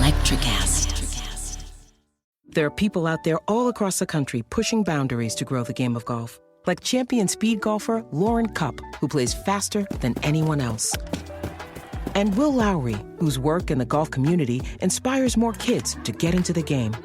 Electricast. There are people out there all across the country pushing boundaries to grow the game of golf. Like champion speed golfer Lauren Cupp, who plays faster than anyone else. And Will Lowry, whose work in the golf community inspires more kids to get into the game.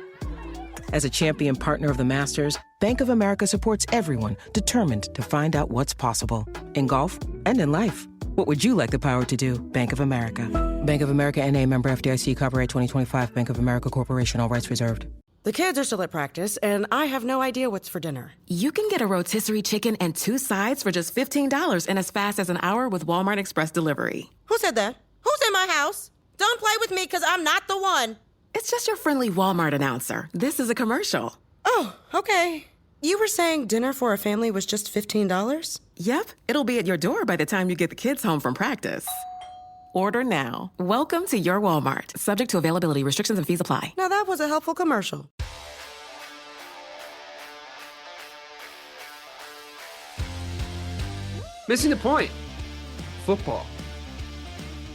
As a champion partner of the Masters, Bank of America supports everyone determined to find out what's possible. In golf and in life. What would you like the power to do? Bank of America. Bank of America N.A. member FDIC, copyright 2025, Bank of America Corporation, all rights reserved. The kids are still at practice, and I have no idea what's for dinner. You can get a rotisserie chicken and 2 sides for just $15 in as fast as an hour with Walmart Express Delivery. Who said that? Who's in my house? Don't play with me, because I'm not the one. It's just your friendly Walmart announcer. This is a commercial. Oh, okay. You were saying dinner for a family was just $15? Yep, it'll be at your door by the time you get the kids home from practice. Order now. Welcome to your Walmart. Subject to availability, restrictions and fees apply. Now that was a helpful commercial. Missing the point. Football.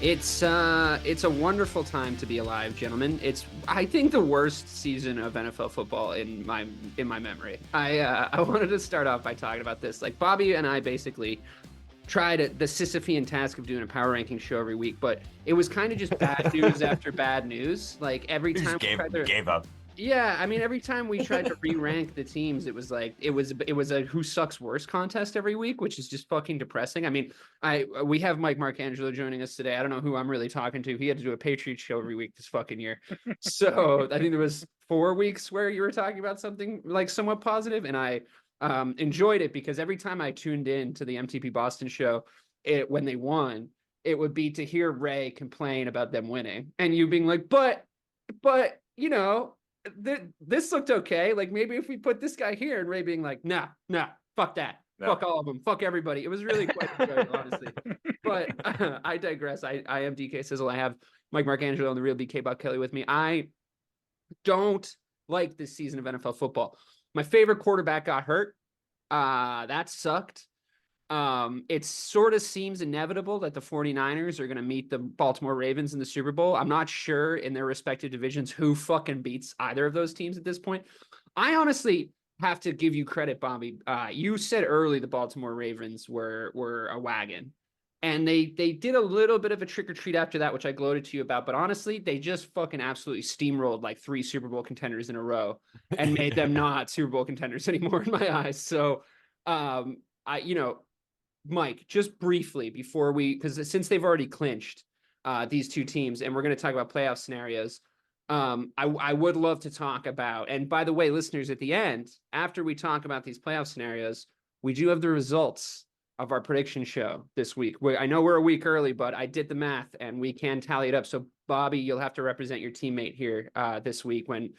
It's a wonderful time to be alive, gentlemen. It's, I think, the worst season of NFL football in my memory. I wanted to start off by talking about this. Like, Bobby and I basically tried the Sisyphean task of doing a power ranking show every week, but it was kind of just bad news after bad news. Like, every time we gave up. Yeah, I mean, every time we tried to re-rank the teams, it was like it was a who sucks worse contest every week, which is just fucking depressing. I mean, we have Mike Marcangelo joining us today. I don't know who I'm really talking to. He had to do a Patriots show every week this fucking year. So I think there was 4 weeks where you were talking about something like somewhat positive, and I enjoyed it because every time I tuned in to the MTP Boston show, when they won, it would be to hear Ray complain about them winning, and you being like, but you know. This looked okay. Like, maybe if we put this guy here, and Ray being like, nah, fuck that. No. Fuck all of them. Fuck everybody. It was really quite enjoyable, honestly. But I digress. I am DK Sizzle. I have Mike Marcangelo and the real BK Buck Kelly with me. I don't like this season of NFL football. My favorite quarterback got hurt. That sucked. It sort of seems inevitable that the 49ers are going to meet the Baltimore Ravens in the Super Bowl. I'm not sure in their respective divisions who fucking beats either of those teams at this point. I honestly have to give you credit, Bobby. You said early the Baltimore Ravens were a wagon, and they did a little bit of a trick or treat after that, which I gloated to you about. But honestly, they just fucking absolutely steamrolled like 3 Super Bowl contenders in a row and made them not Super Bowl contenders anymore in my eyes. So, Mike, just briefly before because since they've already clinched these two teams, and we're going to talk about playoff scenarios, I would love to talk about, and by the way, listeners, at the end, after we talk about these playoff scenarios, we do have the results of our prediction show this week. I know we're a week early, but I did the math and we can tally it up. So Bobby, you'll have to represent your teammate here this week when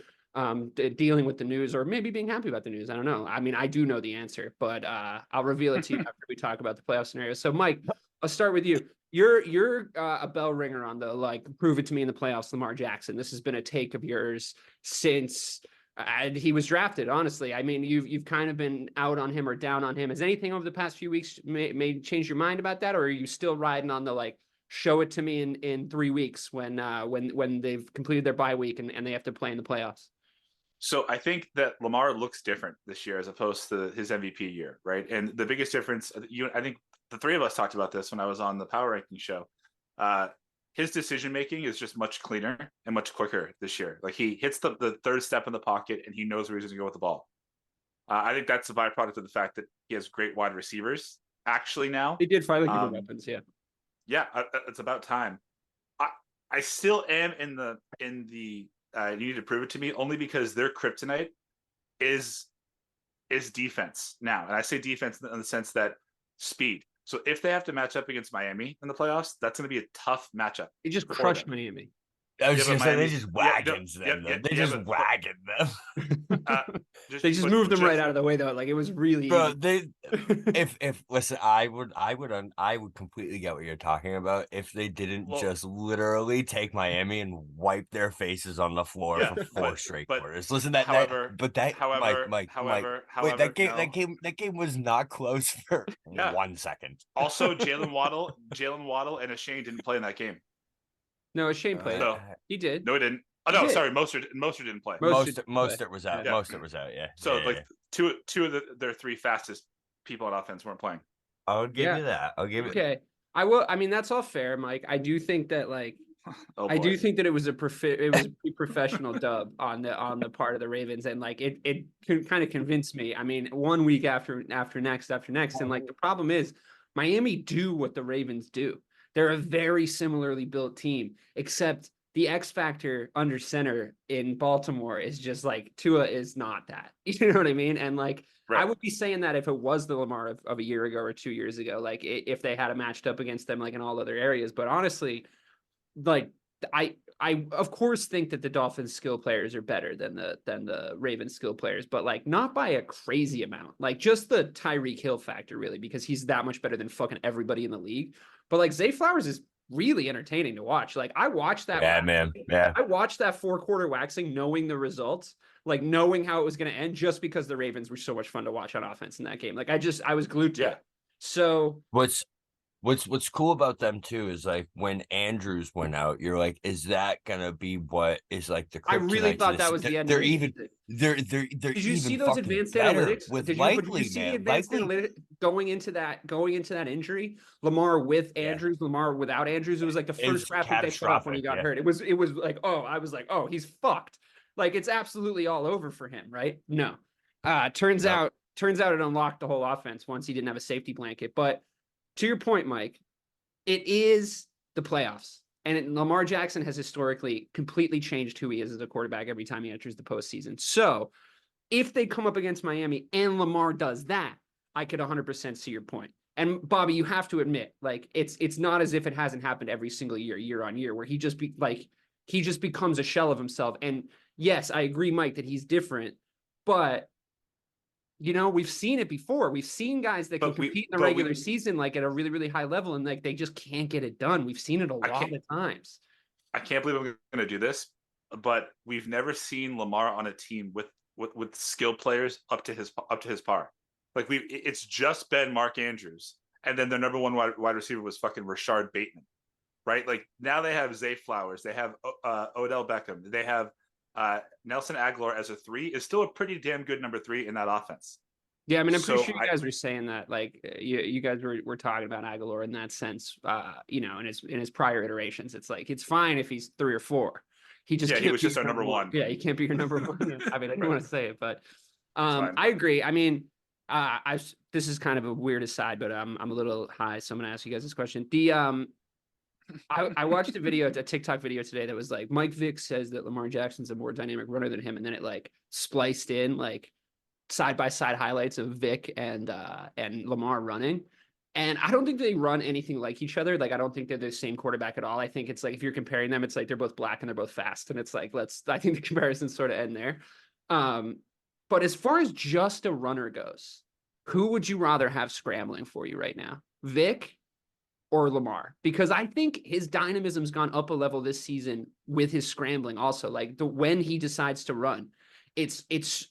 dealing with the news, or maybe being happy about the news. I don't know. I mean, I do know the answer, but I'll reveal it to you after we talk about the playoff scenario. So Mike, I'll start with you. You're a bell ringer on the, like, prove it to me in the playoffs, Lamar Jackson. This has been a take of yours since he was drafted. Honestly, I mean, you've kind of been out on him or down on him. Has anything over the past few weeks may change your mind about that, or are you still riding on the, like, show it to me in 3 weeks when they've completed their bye week and they have to play in the playoffs? So I think that Lamar looks different this year as opposed to his MVP year, right? And the biggest difference, I think the three of us talked about this when I was on the Power Ranking show. His decision making is just much cleaner and much quicker this year. Like, he hits the third step in the pocket and he knows where he's going to go with the ball. I think that's a byproduct of the fact that he has great wide receivers. Actually, now he did finally give him weapons. Yeah, it's about time. I still am in the. You need to prove it to me, only because their kryptonite is defense now. And I say defense in the sense that speed. So if they have to match up against Miami in the playoffs, that's going to be a tough matchup. He just crushed Miami. I was going to say, they just wagons them. They just wagon them. They just moved them right out of the way, though. Like, it was really. Bro, listen, I would completely get what you're talking about if they didn't just literally take Miami and wipe their faces on the floor for 4 straight quarters. Listen, that game was not close for 1 second. Also, Jalen Waddle and Ashane didn't play in that game. No, Shane played. He did. No, he didn't. Oh no, did. sorry, Mostert didn't play. Mostert was out. Yeah. Mostert was out. Yeah. So yeah, like two of their three fastest people on offense weren't playing. I'll give you that. I'll give it. Okay. I will. I mean, that's all fair, Mike. I do think that like Oh, I boy. do think that it was a pretty professional dub on the part of the Ravens, and like it kind of convinced me. I mean, 1 week after next, and like the problem is Miami do what the Ravens do. They're a very similarly built team, except the X factor under center in Baltimore is just like Tua is not that. You know what I mean? And like Right. I would be saying that if it was the Lamar of a year ago or 2 years ago, like if they had a matched up against them like in all other areas. But honestly, like I of course think that the Dolphins skill players are better than the Ravens skill players, but like not by a crazy amount. Like just the Tyreek Hill factor, really, because he's that much better than fucking everybody in the league. But like Zay Flowers is really entertaining to watch. Like I watched that. Yeah, man. Yeah. I watched that 4-quarter waxing, knowing the results, like knowing how it was going to end, just because the Ravens were so much fun to watch on offense in that game. Like I was glued to it. So What's cool about them too is like when Andrews went out, you're like, is that gonna be what is like the? I really thought that was the end. They're of the even. season. They're. Did you even see those advanced better analytics? with Did Likely, you see man? the advanced Likely. analytics going into that injury? Lamar with Andrews, Lamar without Andrews. It was like the first graphic they put up when he got hurt. It was like, I was like, oh, he's fucked. Like it's absolutely all over for him, right? No. Turns out it unlocked the whole offense once he didn't have a safety blanket. But to your point, Mike, it is the playoffs. And Lamar Jackson has historically completely changed who he is as a quarterback every time he enters the postseason. So if they come up against Miami and Lamar does that, I could 100% see your point. And Bobby, you have to admit, like it's not as if it hasn't happened every single year on year, where he just becomes a shell of himself. And yes, I agree, Mike, that he's different, but you know, we've seen it before. We've seen guys that can compete in the regular season, like at a really, really high level, and like they just can't get it done. We've seen it a lot of times. I can't believe I'm going to do this, but we've never seen Lamar on a team with skilled players up to his par. Like it's just been Mark Andrews, and then their number one wide receiver was fucking Rashard Bateman, right? Like now they have Zay Flowers, they have Odell Beckham, they have Nelson Aguilar as a 3 is still a pretty damn good number 3 in that offense. Yeah, I mean, I'm pretty sure you guys were saying that, like, you guys were talking about Aguilar in that sense, you know, in his prior iterations. It's like, it's fine if he's 3 or 4. He was just our number 1. Yeah, he can't be your number 1. I mean, I don't want to say it, but I agree. I mean, this is kind of a weird aside, but I'm a little high, so I'm going to ask you guys this question. I watched a TikTok video today that was like, Mike Vick says that Lamar Jackson's a more dynamic runner than him, and then it like spliced in like side-by-side highlights of Vick and Lamar running. And I don't think they run anything like each other. Like, I don't think they're the same quarterback at all. I think it's like, if you're comparing them, it's like they're both black and they're both fast. And it's like, I think the comparisons sort of end there. But as far as just a runner goes, who would you rather have scrambling for you right now? Vick or Lamar? Because I think his dynamism's gone up a level this season with his scrambling also. Like when he decides to run, it's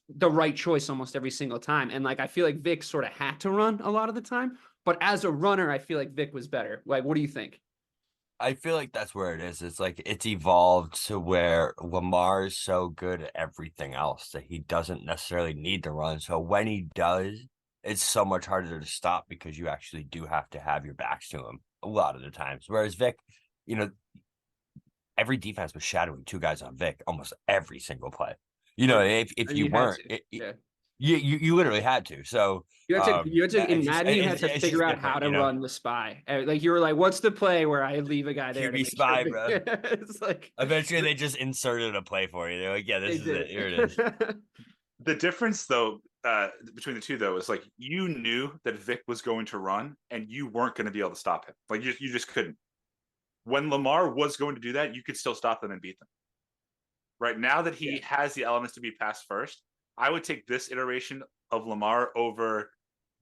the right choice almost every single time. And like, I feel like Vic sort of had to run a lot of the time, but as a runner, I feel like Vic was better. Like, what do you think? I feel like that's where it is. It's like it's evolved to where Lamar is so good at everything else that he doesn't necessarily need to run. So when he does, it's so much harder to stop because you actually do have to have your backs to him a lot of the times. Whereas Vic, you know, every defense was shadowing 2 guys on Vic almost every single play. You know, if you weren't, you literally had to. So you had to in Madden, you had to figure out how to run the spy. Like you were like, what's the play where I leave a guy there? QB spy, sure? bro. It's like eventually they just inserted a play for you. They're like, yeah, this is it. Here it is. The difference, though, between the two, though, is like you knew that Vic was going to run, and you weren't going to be able to stop him. Like you just couldn't. When Lamar was going to do that, you could still stop them and beat them. Right now that he has the elements to be pass first, I would take this iteration of Lamar over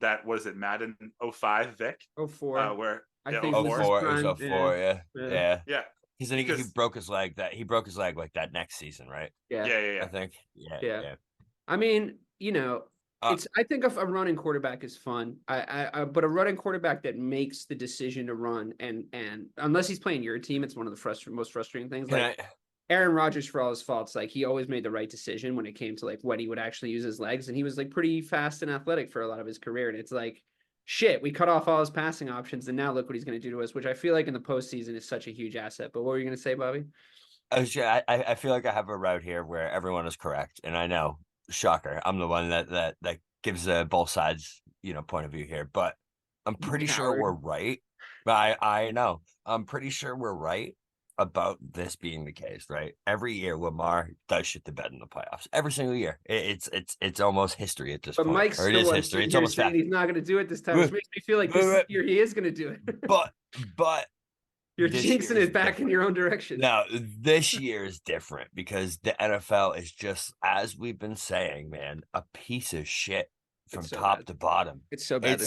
that. Was it Madden 05 Vic? 04. Where I think 04. It was 04. Yeah. He broke his leg. He broke his leg like that next season, right? Yeah. I think. Yeah. I mean, you know, I think if a running quarterback is fun. But a running quarterback that makes the decision to run and unless he's playing your team, it's one of the most frustrating things. Aaron Rodgers, for all his faults, like he always made the right decision when it came to like when he would actually use his legs, and he was like pretty fast and athletic for a lot of his career. And it's like, shit, we cut off all his passing options, and now look what he's going to do to us, which I feel like in the postseason is such a huge asset. But what were you going to say, Bobby? I feel like I have a route here where everyone is correct, and I know, shocker, I'm the one that gives both sides, point of view here, but I'm pretty sure we're right. But I know I'm pretty sure we're right about this being the case, right? Every year Lamar does shit the bed in the playoffs. Every single year. It's almost history at this But point. Mike's Or it still is history. It's almost saying he's not going to do it this time, which makes me feel like this year he is going to do it. But you're jinxing it back in your own direction. Now, this year is different because the NFL is just, as we've been saying, man, a piece of shit from top to bottom. It's so bad.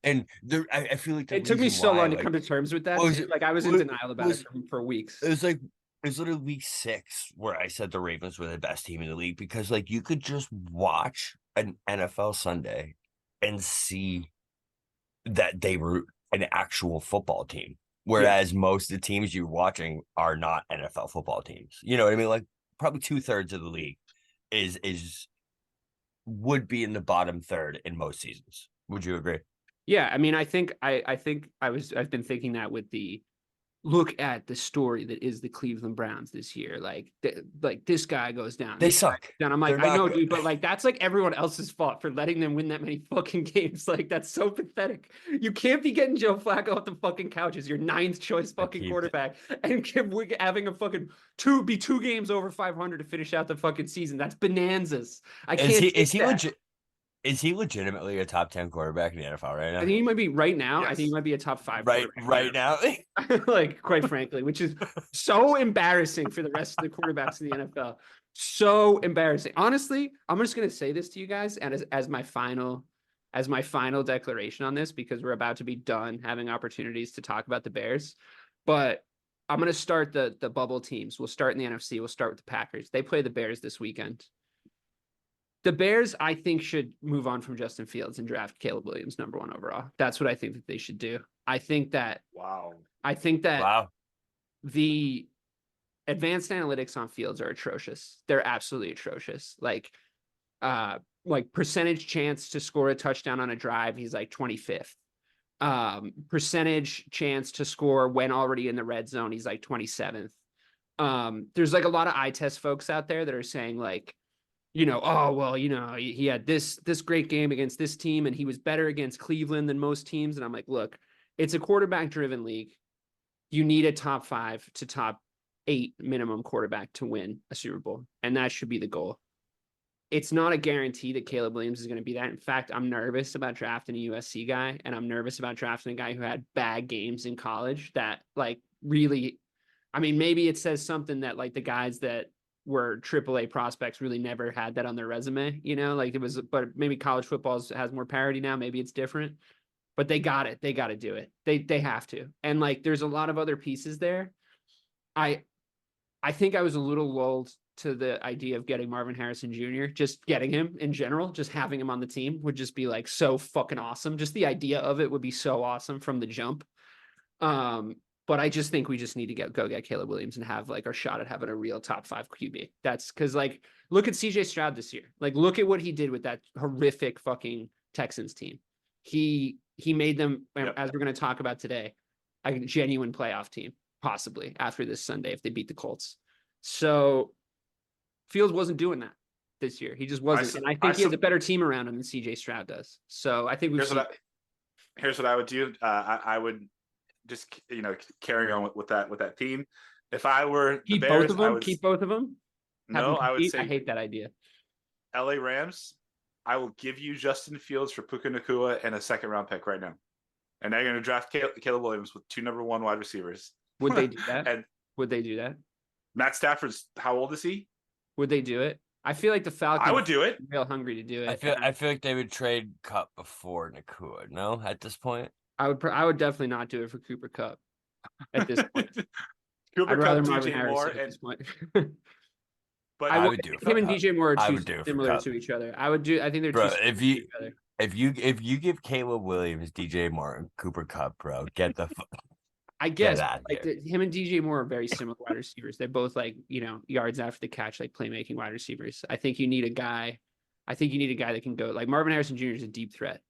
I feel like it took me so long to come to terms with that. Like I was in denial about it for weeks. It was literally week 6 where I said the Ravens were the best team in the league because like you could just watch an NFL Sunday and see that they were an actual football team. Whereas most of the teams you're watching are not NFL football teams. You know what I mean? Like probably 2/3 of the league would be in the bottom third in most seasons. Would you agree? Yeah, I mean, I think I've been thinking that with the look at the story that is the Cleveland Browns this year. Like this guy goes down. They suck. And I'm like, I know, dude, but like that's like everyone else's fault for letting them win that many fucking games. Like that's so pathetic. You can't be getting Joe Flacco off the fucking couches, your 9th choice fucking quarterback, and having a fucking two games over 500 to finish out the fucking season. That's bananas. I can't. Is he legitimately a top 10 quarterback in the NFL right now? I think he might be right now. Yes. I think he might be a top 5 right now. Like, quite frankly, which is so embarrassing for the rest of the quarterbacks in the NFL. So embarrassing. Honestly, I'm just gonna say this to you guys, and as my final declaration on this, because we're about to be done having opportunities to talk about the Bears. But I'm gonna start the bubble teams. We'll start in the NFC. We'll start with the Packers. They play the Bears this weekend. The Bears, I think, should move on from Justin Fields and draft Caleb Williams #1 overall. That's what I think that they should do. I think that the advanced analytics on Fields are atrocious. They're absolutely atrocious. Like percentage chance to score a touchdown on a drive, he's like 25th. Percentage chance to score when already in the red zone, he's like 27th. There's like a lot of eye test folks out there that are saying like, he had this great game against this team and he was better against Cleveland than most teams. And I'm like, look, it's a quarterback driven league. You need a top 5 to top 8 minimum quarterback to win a Super Bowl. And that should be the goal. It's not a guarantee that Caleb Williams is going to be that. In fact, I'm nervous about drafting a USC guy, and I'm nervous about drafting a guy who had bad games in college that like really, I mean, maybe it says something that like the guys that were AAA prospects really never had that on their resume, like it was, but maybe college football has more parity now. Maybe it's different, but they got it. They got to do it. They have to. And like, there's a lot of other pieces there. I think I was a little lulled to the idea of getting Marvin Harrison Jr., just getting him in general, just having him on the team would just be like so fucking awesome. Just the idea of it would be so awesome from the jump. But I just think we just need to go get Caleb Williams and have like our shot at having a real top 5 QB. That's because like, look at CJ Stroud this year. Like, look at what he did with that horrific fucking Texans team. He made them, as we're going to talk about today, a genuine playoff team, possibly after this Sunday if they beat the Colts. So Fields wasn't doing that this year. He just wasn't. And I think he has a better team around him than CJ Stroud does. So I think here's what I would do. I would just carry on with that team. If I were keep the Bears, keep both of them. No, I would say I hate that idea. LA Rams, I will give you Justin Fields for Puka Nacua and a 2nd round pick right now. And they're going to draft Caleb Williams with 2 #1 wide receivers. Would they do that? And would they do that? Matt Stafford's, how old is he? Would they do it? I feel like the Falcons. I would do it. Real hungry to do it. I feel like they would trade Cup before Nacua. No, at this point, I would definitely not do it for Cooper Kupp at this point. Cooper I'd rather Kupp, Marvin DJ Harrison Moore, at this point. But I would do him and DJ Moore are too similar Kupp. to each other. I would do. I think they're bro. too If you give Caleb Williams, DJ Moore, and Cooper Kupp, bro, get the fuck. I guess out like here. him and DJ Moore are very similar wide receivers. They're both like, yards after the catch, like playmaking wide receivers. I think you need a guy that can go like Marvin Harrison Jr. is a deep threat,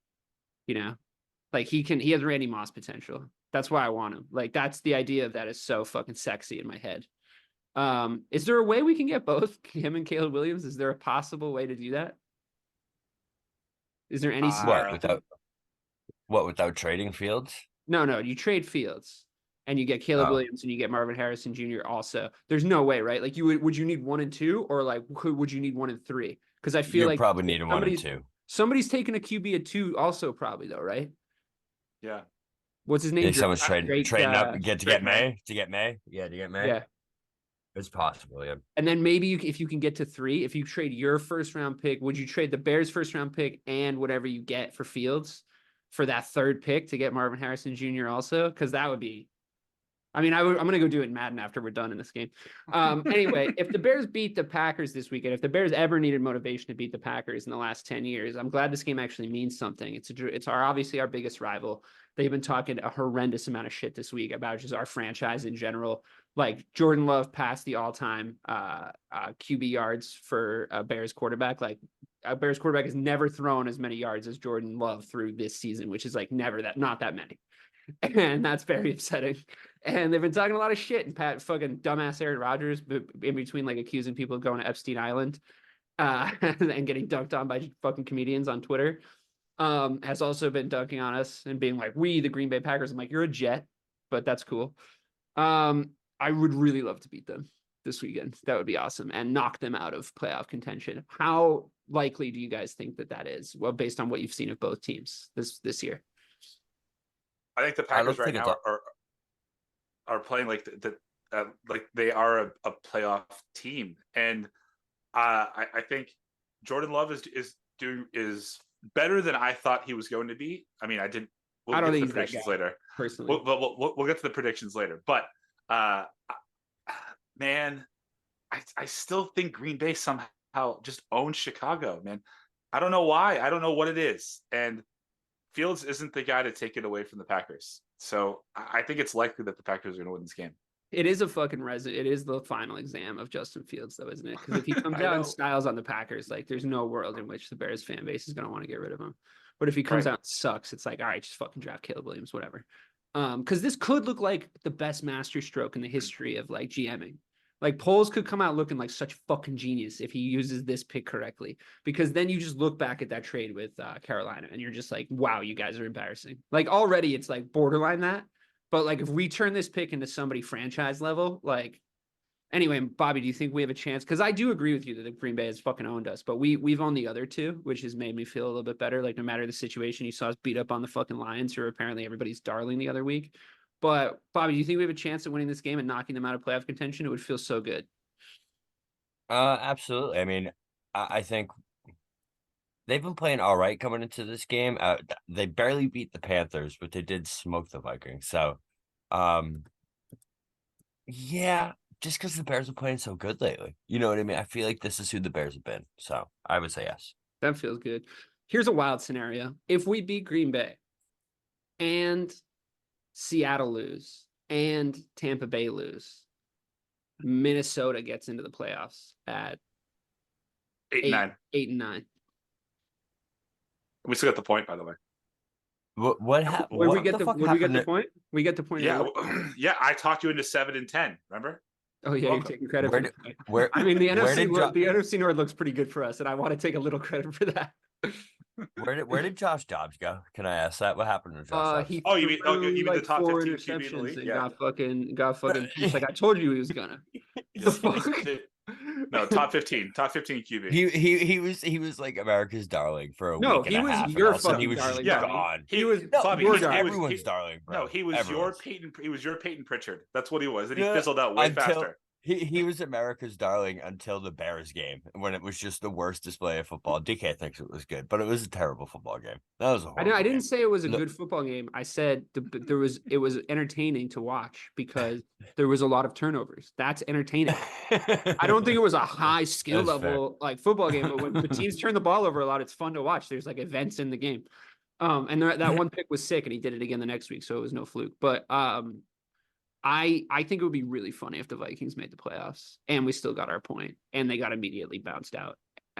like he has Randy Moss potential. That's why I want him. Like that's the idea of that is so fucking sexy in my head. Is there a way we can get both him and Caleb Williams? Is there a possible way to do that? Is there any without trading Fields? No, you trade Fields and you get Caleb Williams and you get Marvin Harrison Jr. also. There's no way, right? Like would you need 1 and 2 or like would you need 1 and 3? Because I feel like probably need a 1 and 2. Somebody's taking a QB at 2 also probably though, right? Yeah. What's his name? Yeah, someone's trading up to get May. Yeah, to get May. Yeah. It's possible, yeah. And then maybe if you can get to 3, if you trade your first round pick, would you trade the Bears first round pick and whatever you get for Fields for that 3rd pick to get Marvin Harrison Jr. also? Because that would be, I'm going to go do it in Madden after we're done in this game. Anyway, if the Bears beat the Packers this weekend, if the Bears ever needed motivation to beat the Packers in the last 10 years, I'm glad this game actually means something. It's obviously our biggest rival. They've been talking a horrendous amount of shit this week about just our franchise in general. Like Jordan Love passed the all-time QB yards for a Bears quarterback. Like a Bears quarterback has never thrown as many yards as Jordan Love through this season, which is like not that many. And that's very upsetting. And they've been talking a lot of shit. And fucking dumbass Aaron Rodgers in between like accusing people of going to Epstein Island and getting dunked on by fucking comedians on Twitter. Has also been dunking on us and being like, we, the Green Bay Packers. I'm like, you're a Jet, but that's cool. I would really love to beat them this weekend. That would be awesome. And knock them out of playoff contention. How likely do you guys think that is? Well, based on what you've seen of both teams this year. I think the Packers right now are playing like like they are a playoff team. And I think Jordan Love is better than I thought he was going to be. I mean, we'll get to the predictions later. Personally, we'll get to the predictions later. But man, I still think Green Bay somehow just owns Chicago, man. I don't know why. I don't know what it is. And Fields isn't the guy to take it away from the Packers. So I think it's likely that the Packers are going to win this game. It is a fucking it is the final exam of Justin Fields, though, isn't it? Because if he comes out and styles on the Packers, like there's no world in which the Bears fan base is going to want to get rid of him. But if he comes out and sucks, it's like, all right, just fucking draft Caleb Williams, whatever. Because this could look like the best masterstroke in the history of like GMing. Like Poles could come out looking like such fucking genius if he uses this pick correctly, because then you just look back at that trade with Carolina and you're just like, wow, you guys are embarrassing. Like already it's like borderline that, but like if we turn this pick into somebody franchise level, like anyway, Bobby, do you think we have a chance? Because I do agree with you that the Green Bay has fucking owned us, but we've owned the other two, which has made me feel a little bit better. Like no matter the situation, you saw us beat up on the fucking Lions, who are apparently everybody's darling the other week. But Bobby, do you think we have a chance at winning this game and knocking them out of playoff contention? It would feel so good. Absolutely. I mean, I think they've been playing all right coming into this game. They barely beat the Panthers, but they did smoke the Vikings. So, yeah, just because the Bears are playing so good lately. You know what I mean? I feel like this is who the Bears have been. So I would say yes. That feels good. Here's a wild scenario. If we beat Green Bay and Seattle lose and Tampa Bay lose, Minnesota gets into the playoffs at 8-9. 8-9. We still got the point, by the way. What happened? Would we get the point? We get the point. Yeah, yeah. I talked you into 7-10. Remember? Oh yeah, you're taking credit for that. Where I mean, the NFC North looks pretty good for us, and I want to take a little credit for that. Where did Josh Dobbs go? Can I ask that? What happened to Josh Dobbs? You mean like the top 4 15 QB in the interceptions league? and Yeah. got fucking it's like I told you he was gonna. The fuck? No, top 15 QB. He was like America's darling for a week and a half. Your fucking he was darling. just gone. He was Bobby, everyone's darling, bro. No, he was Everyone's. your Peyton Pritchard. That's what he was. And he fizzled out way faster. He was America's darling until the Bears game, when it was just the worst display of football. DK thinks it was good, but it was a terrible football game. That was a horrible I didn't game. say it was a good football game. I said it was entertaining to watch because there was a lot of turnovers. That's entertaining. I don't think it was a high skill level like football game, but when the teams turn the ball over a lot, it's fun to watch. There's like events in the game. And that one pick was sick, and he did it again the next week, so it was no fluke. But I think it would be really funny if the Vikings made the playoffs and we still got our point and they got immediately bounced out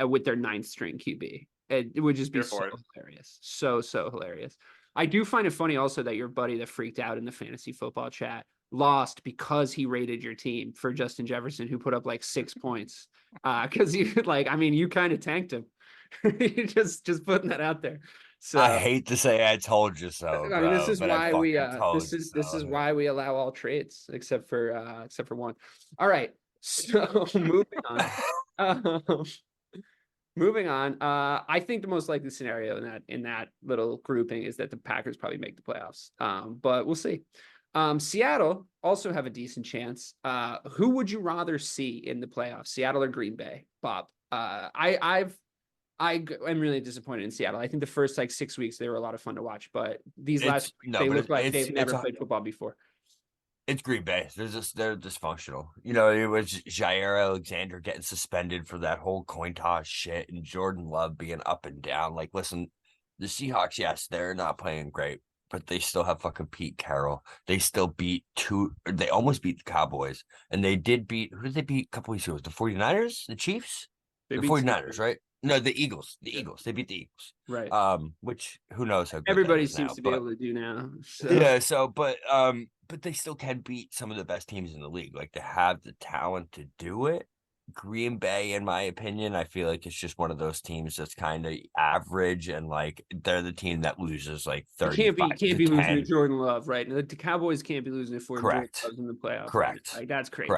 with their 9th string QB. It would just be so hilarious. So hilarious. I do find it funny also that your buddy that freaked out in the fantasy football chat lost because he rated your team for Justin Jefferson, who put up like 6 points. Because you you kind of tanked him. just putting that out there. So I hate to say I told you so, bro, this is why we this is why we allow all trades except for one. All right. So moving on. Moving on. I think the most likely scenario in that little grouping is that the Packers probably make the playoffs. But we'll see. Seattle also have a decent chance. Who would you rather see in the playoffs, Seattle or Green Bay, Bob? I am really disappointed in Seattle. I think the first 6 weeks they were a lot of fun to watch, but these last weeks, they look like they've never played football before. It's Green Bay. They're dysfunctional. It was Jair Alexander getting suspended for that whole coin toss shit and Jordan Love being up and down. Listen, the Seahawks, yes, they're not playing great, but they still have fucking Pete Carroll. They still they almost beat the Cowboys. And they did who did they beat a couple weeks ago? The 49ers? The Chiefs? The 49ers, right? No, the Eagles. The Eagles. They beat the Eagles. Right. Which who knows how good everybody seems to be able to do now. So. Yeah, but they still can beat some of the best teams in the league. They have the talent to do it. Green Bay, in my opinion, I feel like it's just one of those teams that's kind of average, and they're the team that loses 30. Can't be losing to Jordan Love, right? The Cowboys can't be losing to Jordan Love in the playoffs. Correct. Right? That's crazy.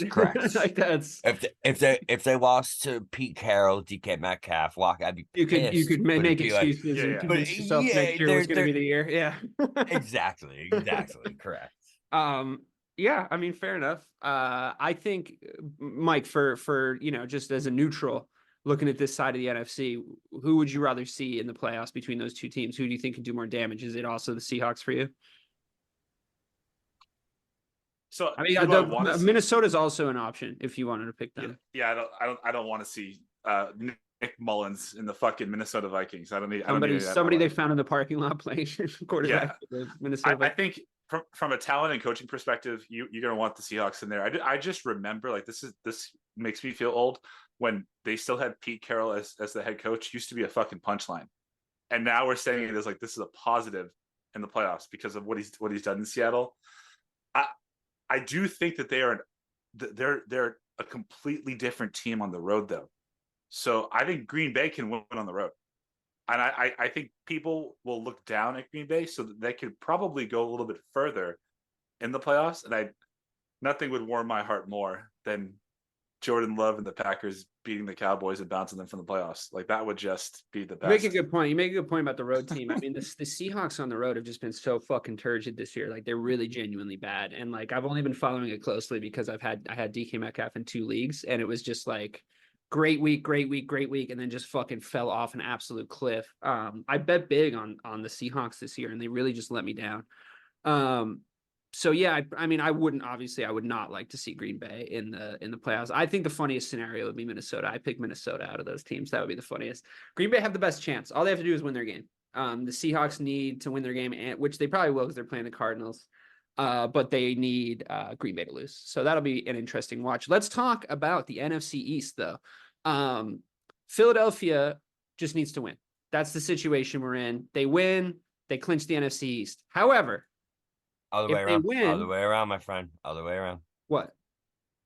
Correct. That's if they lost to Pete Carroll, DK Metcalf, I'd be pissed. You could make excuses and convince yourself next year was going to be the year. Yeah. Exactly. Correct. Yeah, fair enough. I think, Mike, for just as a neutral looking at this side of the NFC, who would you rather see in the playoffs between those two teams? Who do you think can do more damage? Is it also the Seahawks for you? So Minnesota's also an option if you wanted to pick them. Yeah, I don't want to see Nick Mullins in the fucking Minnesota Vikings. I don't need somebody they found in the parking lot playing quarterback. Yeah. Minnesota. I think from a talent and coaching perspective, you're gonna want the Seahawks in there. I just remember this makes me feel old when they still had Pete Carroll as the head coach. Used to be a fucking punchline, and now we're saying it as this is a positive in the playoffs because of what he's done in Seattle. I do think that they're a completely different team on the road though. So I think Green Bay can win on the road. And I think people will look down at Green Bay so that they could probably go a little bit further in the playoffs. And nothing would warm my heart more than Jordan Love and the Packers beating the Cowboys and bouncing them from the playoffs. That would just be the best. You make a good point. You make a good point about the road team. The Seahawks on the road have just been so fucking turgid this year. They're really genuinely bad. And I've only been following it closely because I had DK Metcalf in 2 leagues, and it was just great week, and then just fucking fell off an absolute cliff. I bet big on the Seahawks this year, and they really just let me down. So yeah, I would not like to see Green Bay in the playoffs. I think the funniest scenario would be Minnesota. I pick Minnesota out of those teams. That would be the funniest. Green Bay have the best chance. All they have to do is win their game. The Seahawks need to win their game, which they probably will because they're playing the Cardinals. But they need Green Bay to lose. So that'll be an interesting watch. Let's talk about the NFC East, though. Philadelphia just needs to win. That's the situation we're in. They win, they clinch the NFC East. However, other way around, my friend. Other way around. What?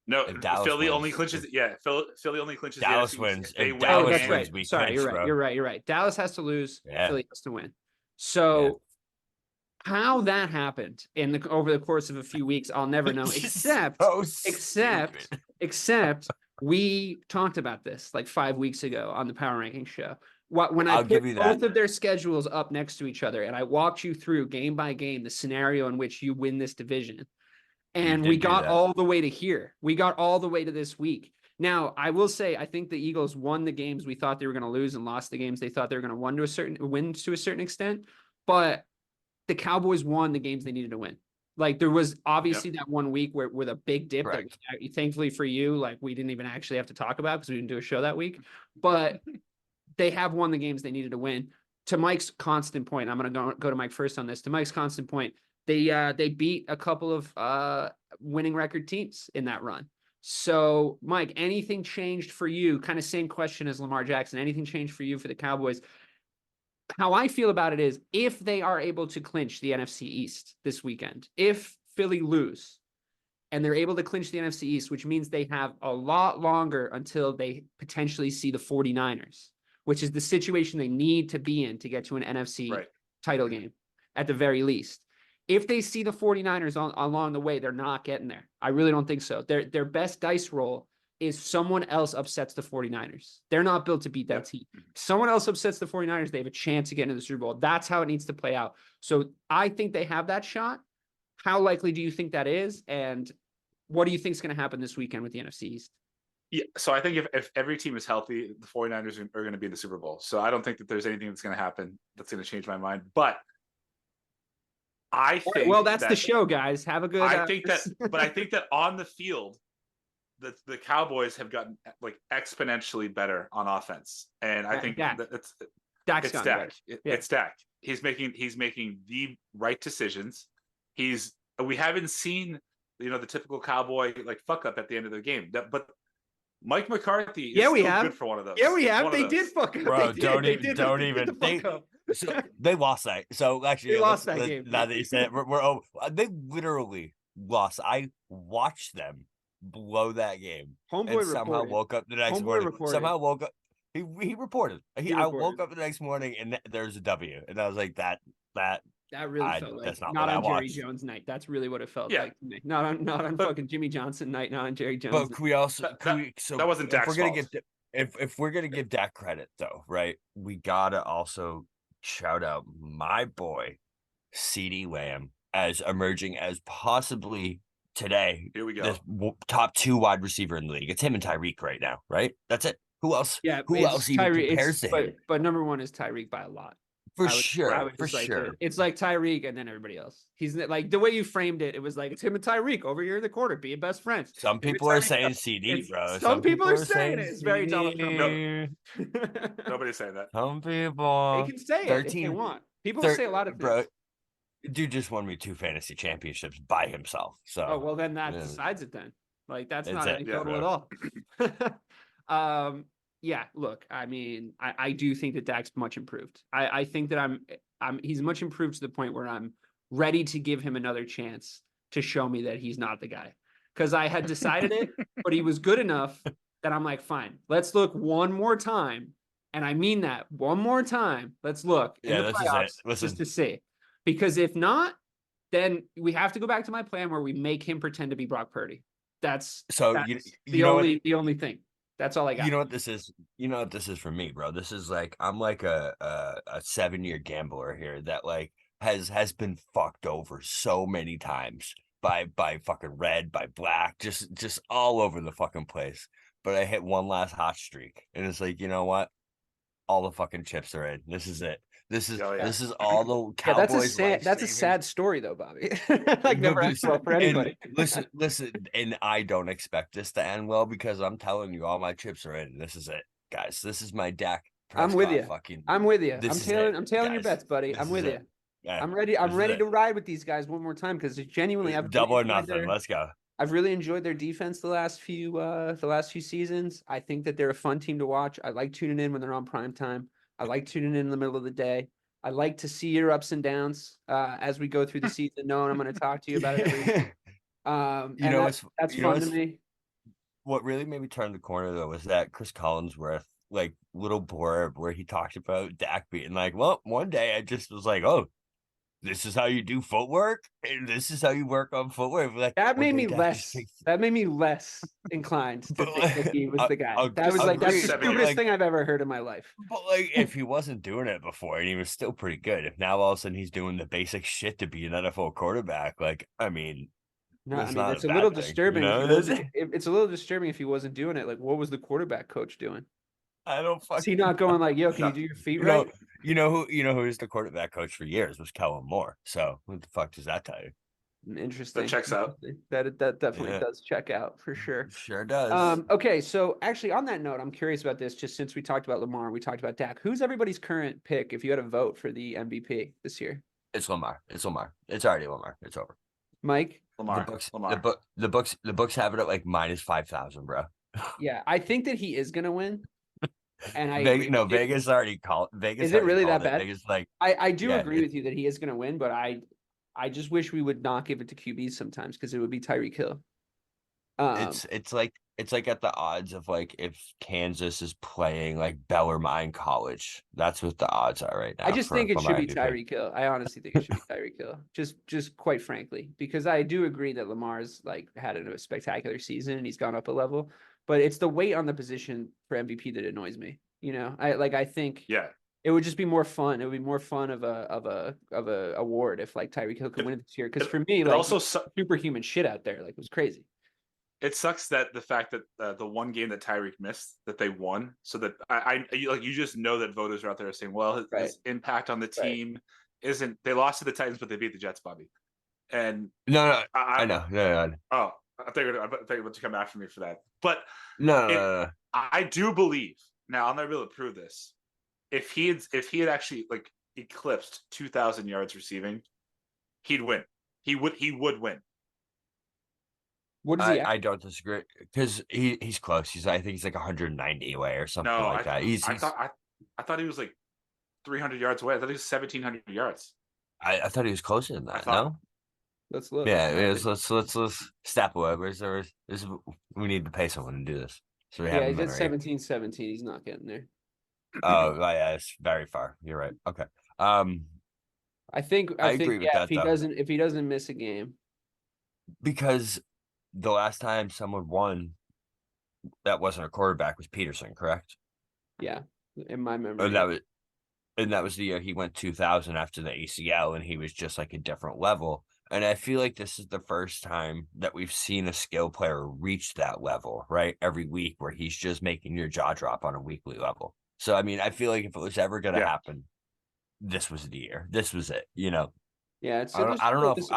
No, Philly only clinches. Yeah, Philly only clinches. Dallas wins. If Dallas wins. We Sorry, clinch, you're right. Dallas has to lose. Yeah. Philly has to win. So how that happened over the course of a few weeks, I'll never know. Except we talked about this 5 weeks ago on the Power Rankings show. When I put both of their schedules up next to each other and I walked you through game by game the scenario in which you win this division, and we got all the way to here. We got all the way to this week. Now, I will say, I think the Eagles won the games we thought they were going to lose and lost the games they thought they were going to win to a certain extent. But the Cowboys won the games they needed to win. There was obviously that 1 week with a big dip that thankfully for you, we didn't even actually have to talk about because we didn't do a show that week. But they have won the games they needed to win. To Mike's constant point, I'm going to go to Mike first on this. To Mike's constant point, They beat a couple of winning record teams in that run. So, Mike, anything changed for you? Kind of same question as Lamar Jackson. Anything changed for you for the Cowboys? How I feel about it is if they are able to clinch the NFC East this weekend, if Philly lose and they're able to clinch the NFC East, which means they have a lot longer until they potentially see the 49ers, which is the situation they need to be in to get to an NFC title game at the very least. If they see the 49ers along the way, they're not getting there. I really don't think so. Their best dice roll is someone else upsets the 49ers. They're not built to beat that team. Someone else upsets the 49ers, they have a chance to get into the Super Bowl. That's how it needs to play out. So I think they have that shot. How likely do you think that is? And what do you think is going to happen this weekend with the NFC East? Yeah, so I think if every team is healthy, the 49ers are going to be in the Super Bowl. So I don't think that there's anything that's going to happen that's going to change my mind. But I think that's the show, guys. Have a good. I think that on the field, the Cowboys have gotten like exponentially better on offense, and I think that it's Dak. It's Dak. He's making the right decisions. We haven't seen the typical Cowboy like fuck up at the end of the game. But Mike McCarthy is good for one of those. Yeah, we have. They did fuck up. Bro, don't even. So they lost that. So actually, they lost that game. Now that you said it, they literally lost. I watched them blow that game. Homeboy and somehow woke up the next morning. Somehow woke up. He reported. I woke up the next morning and there's a W, and I was like, that really felt like not on Jerry Jones night. That's really what it felt like to me. Not on fucking Jimmy Johnson night. Not on Jerry Jones. But can we also that wasn't Dak's fault. If we're gonna give Dak credit though, right? We gotta also shout out my boy CeeDee Lamb as emerging as possibly today. Here we go. The top 2 wide receiver in the league. It's him and Tyreek right now, right? That's it. Who else? Yeah, who else even compares to him? But number 1 is Tyreek by a lot. For sure. It's like Tyreek and then everybody else. He's like the way you framed it. It was like it's him and Tyreek over here in the corner being best friends. Some people are saying CeeDee, bro. Some people are saying it. It's very Donald Trump. Nobody's saying that. Some people. They can say it if they want. People say a lot of things. Bro, dude just won me 2 fantasy championships by himself. So well then that decides it then. Like that's not anecdotal at all. Yeah, look, I mean, I do think that Dak's much improved. I think that he's much improved to the point where I'm ready to give him another chance to show me that he's not the guy. Because I had decided it, but he was good enough that I'm like, fine, let's look one more time. And I mean that, one more time. Let's look in the playoffs just to see. Because if not, then we have to go back to my plan where we make him pretend to be Brock Purdy. That's the only thing. That's all I got. You know what this is? You know what this is for me, bro? This is like I'm like a 7-year gambler here that like has been fucked over so many times by fucking red, by black, just all over the fucking place. But I hit one last hot streak, and it's like, you know what? All the fucking chips are in. This is it. This is all the Cowboys. That's a sad story though, Bobby. Like never ends well for anybody. Listen, and I don't expect this to end well because I'm telling you, all my chips are in. This is it, guys. This is my Dak. I'm with you. I'm with you. I'm tailing your bets, buddy. I'm with you. Yeah, I'm ready. I'm ready to ride with these guys one more time because genuinely, I've double or nothing. Let's go. I've really enjoyed their defense the last few seasons. I think that they're a fun team to watch. I like tuning in when they're on prime time. I like tuning in the middle of the day. I like to see your ups and downs as we go through the season, knowing I'm going to talk to you about it every week. That's fun to me. What really made me turn the corner, though, was that Chris Collinsworth, like, little blurb where he talked about Dak being like, well, one day I just was like, oh, this is how you do footwork, and this is how you work on footwork. Like, that made me less inclined to think that he was the guy. That was like that's the stupidest thing I've ever heard in my life. But like, if he wasn't doing it before, and he was still pretty good, if now all of a sudden he's doing the basic shit to be an NFL quarterback, like, I mean, it's a little disturbing. It's a little disturbing if he wasn't doing it. Like, what was the quarterback coach doing? I don't fucking. Is he not going like, yo, can you do your feet right? You know who is the quarterback coach for years was Kellen Moore. So what the fuck does that tell you? Interesting. That checks out. That definitely does check out for sure. Sure does. Okay, so actually on that note, I'm curious about this. Just since we talked about Lamar, we talked about Dak. Who's everybody's current pick if you had a vote for the MVP this year? It's Lamar. It's Lamar. It's already Lamar. It's over. Mike? Lamar. The books have it at like minus 5,000, bro. Yeah, I think that he is gonna win. And I agree with you. Vegas already called. Vegas Is it already really called that it. bad? Vegas like I do yeah, agree with you that he is gonna win, but I just wish we would not give it to QBs sometimes because it would be Tyreek Hill. it's like at the odds of like if Kansas is playing like Bellarmine College. That's what the odds are right now. I just think it should Lamar be MVP. Tyreek Hill. I honestly think it should be Tyreek Hill. Just quite frankly, because I do agree that Lamar's like had a spectacular season and he's gone up a level, but it's the weight on the position for MVP that annoys me. I think it would just be more fun. It would be more fun of a award if like Tyreek Hill could win it this year. Because for me, like also superhuman shit out there, like it was crazy. It sucks that the fact that the one game that Tyreek missed that they won, so that you just know that voters are out there saying, well, his impact on the team isn't. They lost to the Titans, but they beat the Jets, Bobby. And no, I know. No. Oh, I think you're about to come after me for that. But No. I do believe now. I'll never be able to prove this. If he had actually like eclipsed 2,000 yards receiving, he'd win. He would win. What is he? I don't disagree because he's close. I think he's like 190 away or something like that. I thought he was like 300 yards away. I thought he was 1,700 yards. I thought he was closer than that. No. Let's look. Yeah, let's step away. We need to pay someone to do this. So he's at 17-17. He's not getting there. Oh, yeah, it's very far. You're right. Okay. I think agree with that, if he doesn't miss a game, because the last time someone won that wasn't a quarterback was Peterson, correct? Yeah, in my memory. That was the year he went 2,000 after the ACL, and he was just like a different level. And I feel like this is the first time that we've seen a skill player reach that level, right? Every week where he's just making your jaw drop on a weekly level. So, I mean, I feel like if it was ever going to happen, this was the year. This was it, Yeah, I don't know if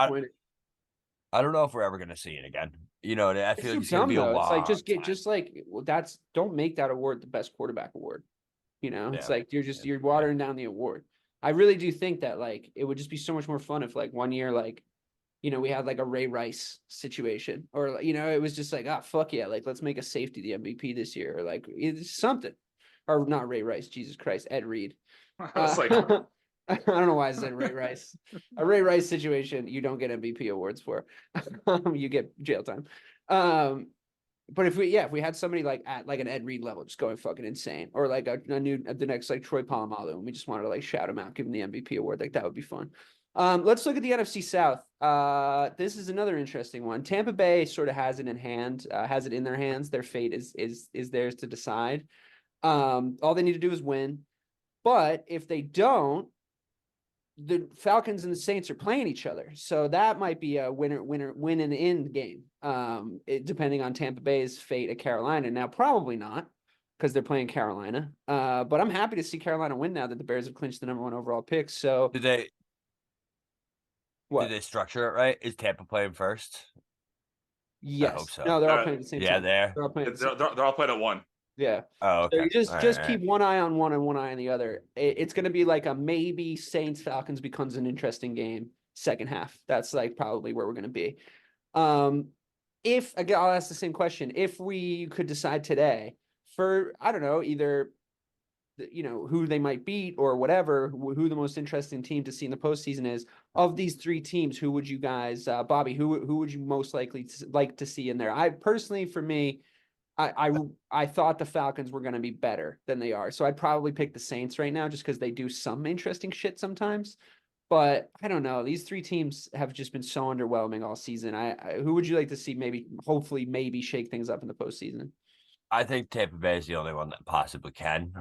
I don't know if we're ever going to see it again. I feel like it's going to be a lot. It's like don't make that award the best quarterback award. It's like you're watering down the award. I really do think that like it would just be so much more fun if like one year like we had like a Ray Rice situation, or it was just like, fuck yeah, like let's make a safety the MVP this year, or like it's something, or not Ray Rice, Jesus Christ, Ed Reed. I was like, I don't know why I said Ray Rice. A Ray Rice situation, you don't get MVP awards for. You get jail time. But if we had somebody like at like an Ed Reed level, just going fucking insane, or like the next like Troy Polamalu, and we just wanted to like shout him out, give him the MVP award, like that would be fun. Let's look at the NFC South. This is another interesting one. Tampa Bay sort of has it in hand, has it in their hands. Their fate is theirs to decide. All they need to do is win. But if they don't, the Falcons and the Saints are playing each other, so that might be a win and end game. Depending on Tampa Bay's fate at Carolina. Now, probably not, because they're playing Carolina. But I'm happy to see Carolina win now that the Bears have clinched the #1 overall pick. So did they structure it right? Is Tampa playing first? Yes. I hope so. No, they're all playing at the same time. They're all playing at one. Yeah. Oh, okay. So just keep one eye on one and one eye on the other. It's going to be like a maybe Saints Falcons becomes an interesting game second half. That's like probably where we're going to be. If again, I'll ask the same question. If we could decide today for, I don't know, either who they might beat or whatever, who the most interesting team to see in the postseason is of these three teams, who would you guys, Bobby, who would you most likely like to see in there? I personally, for me, I thought the Falcons were going to be better than they are. So I'd probably pick the Saints right now just because they do some interesting shit sometimes. But I don't know. These three teams have just been so underwhelming all season. Who would you like to see maybe shake things up in the postseason? I think Tampa Bay is the only one that possibly can.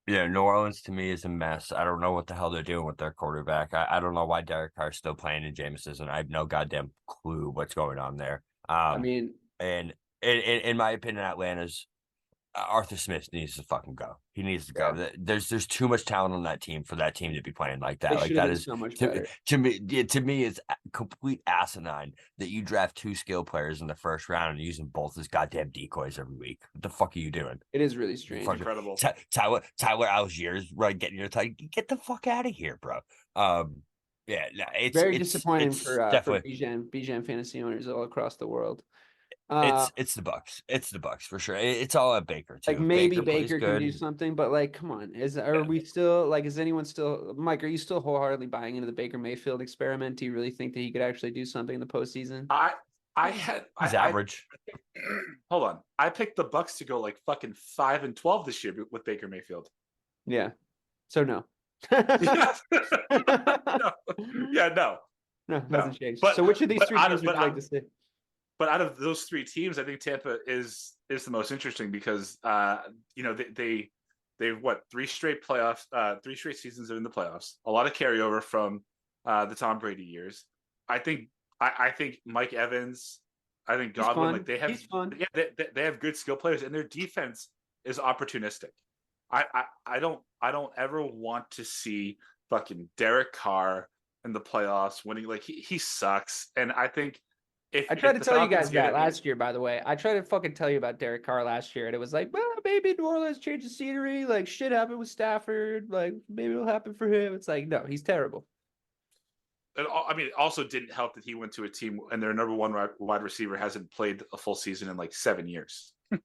New Orleans to me is a mess. I don't know what the hell they're doing with their quarterback. I don't know why Derek Carr's still playing in Jameson. I have no goddamn clue what's going on there. I mean, and in my opinion, Arthur Smith needs to fucking go. He needs to go. Yeah. There's too much talent on that team for that team to be playing like that. They Like should have that been is so much better. to me, it's complete asinine that you draft 2 skill players in the first round and use them both as goddamn decoys every week. What the fuck are you doing? It is really strange. Incredible. Tyler Allgier's right getting your like, get the fuck out of here, bro. Yeah, no, it's very disappointing for definitely BJAM fantasy owners all across the world. It's the Bucks. It's the Bucks for sure. It's all at Baker too. Like maybe plays Baker can do something, but like, come on, we still like? Is anyone still, Mike? Are you still wholeheartedly buying into the Baker Mayfield experiment? Do you really think that he could actually do something in the postseason? He's average. Hold on, I picked the Bucks to go like fucking 5-12 this year with Baker Mayfield. Yeah, so no. No. Yeah, no, hasn't changed. But, so which of these three teams would you like to see? But out of those 3 teams, I think Tampa is the most interesting because they what 3 straight playoffs, 3 straight seasons in the playoffs. A lot of carryover from the Tom Brady years. I think Mike Evans, I think Godwin, like they have they have good skill players and their defense is opportunistic. I don't ever want to see fucking Derek Carr in the playoffs winning. Like he sucks, and I think. I tried to tell you guys that last year, by the way. I tried to fucking tell you about Derek Carr last year, and it was like, well, maybe New Orleans changed the scenery. Like, shit happened with Stafford. Like, maybe it'll happen for him. It's like, no, he's terrible. It also didn't help that he went to a team and their number 1 wide receiver hasn't played a full season in like 7 years. And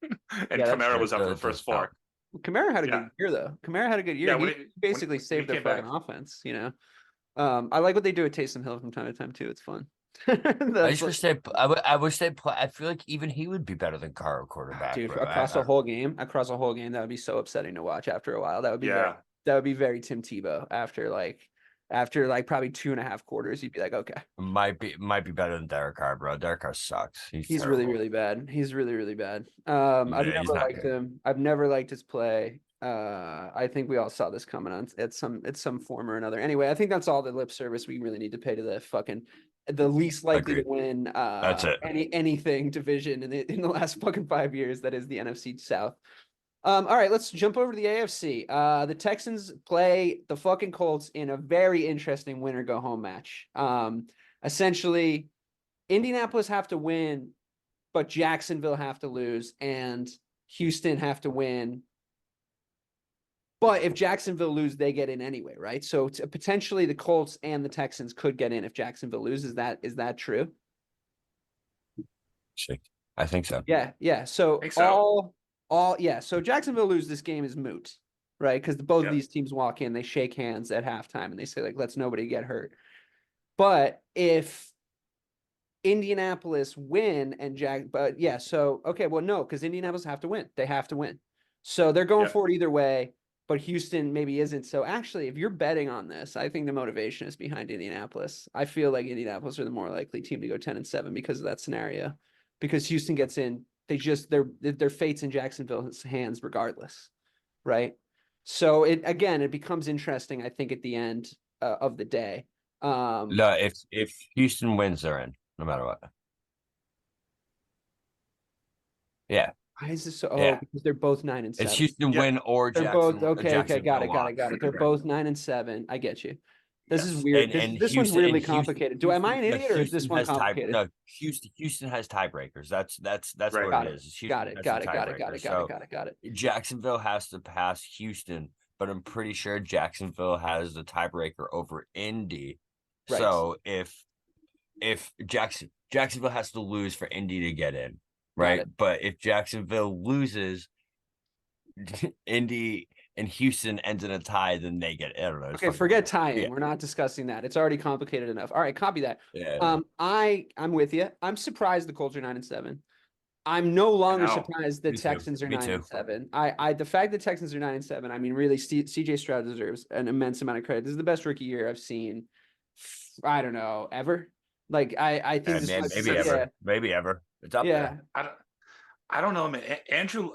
Kamara was up for the first 4. Kamara had a good year, though. Kamara had a good year. He basically saved their fucking offense, you know? I like what they do at Taysom Hill from time to time, too. It's fun. I wish they play. I feel like even he would be better than Carr quarterback. Dude, across a whole game, that would be so upsetting to watch after a while. That would be very Tim Tebow after probably 2.5 quarters. You'd be like, okay, might be better than Derek Carr, bro. Derek Carr sucks. He's really, really bad. He's really, really bad. I've never liked him. I've never liked his play. I think we all saw this coming on at some form or another. Anyway, I think that's all the lip service we really need to pay to the least likely to win that's it. anything division in the last fucking 5 years. That is the NFC South. All right, let's jump over to the AFC. The Texans play the fucking Colts in a very interesting winner go home match. Essentially, Indianapolis have to win, but Jacksonville have to lose, and Houston have to win. But if Jacksonville lose, they get in anyway, right? So potentially the Colts and the Texans could get in if Jacksonville loses. Is that true? I think so. Yeah. So so Jacksonville lose, this game is moot, right? Because both of these teams walk in, they shake hands at halftime, and they say like, "Let's nobody get hurt." But if Indianapolis win and no, because Indianapolis have to win. They have to win. So they're going for it either way. But Houston maybe isn't. So actually, if you're betting on this, I think the motivation is behind Indianapolis. I feel like Indianapolis are the more likely team to go 10-7 because of that scenario. Because Houston gets in, their fate's in Jacksonville's hands regardless, right? So it becomes interesting, I think, at the end of the day. No, if Houston wins, they're in, no matter what. Yeah. Why is this so? Yeah. Because they're both 9-7. It's Houston win or they're Jackson. Both okay. Got it. They're both 9-7. I get you. This is weird. This one's really complicated. Am I an idiot or is this one complicated? No, Houston has tiebreakers. That's what it is. Got it. Jacksonville has to pass Houston, but I'm pretty sure Jacksonville has the tiebreaker over Indy. Right. So if Jacksonville has to lose for Indy to get in. Right. But if Jacksonville loses, Indy and Houston ends in a tie, then they get, I don't know. Okay, forget tying. Yeah. We're not discussing that. It's already complicated enough. All right, copy that. Yeah. I'm with you. I'm surprised the Colts are 9-7. I'm no longer surprised the Texans are 9-7. The fact that Texans are 9-7, I mean, really, CJ Stroud deserves an immense amount of credit. This is the best rookie year I've seen, I don't know, ever. Like, I think maybe ever. It's up there. I don't know, man. Andrew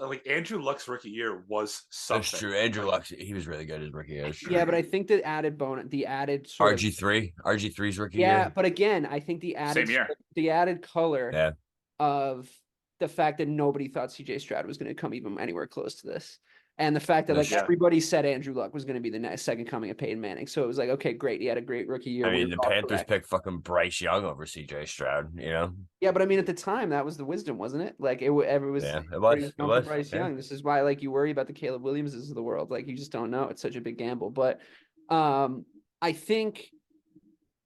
Luck's rookie year was something. That's true. Andrew Luck, he was really good his rookie year. Yeah, but I think the added RG3's rookie year. Yeah, but again, I think the added color of the fact that nobody thought CJ Stroud was going to come even anywhere close to this. And the fact that like Yeah. everybody said Andrew Luck was going to be the next second coming of Peyton Manning. So it was like, okay, great. He had a great rookie year. I We mean, were the all Panthers correct. picked fucking Bryce Young over CJ Stroud, you know? Yeah, but I mean, at the time, that was the wisdom, wasn't it? Like it was Yeah, it everybody was. going for Bryce Young. This is why like you worry about the Caleb Williamses of the world. Like you just don't know. It's such a big gamble. But I think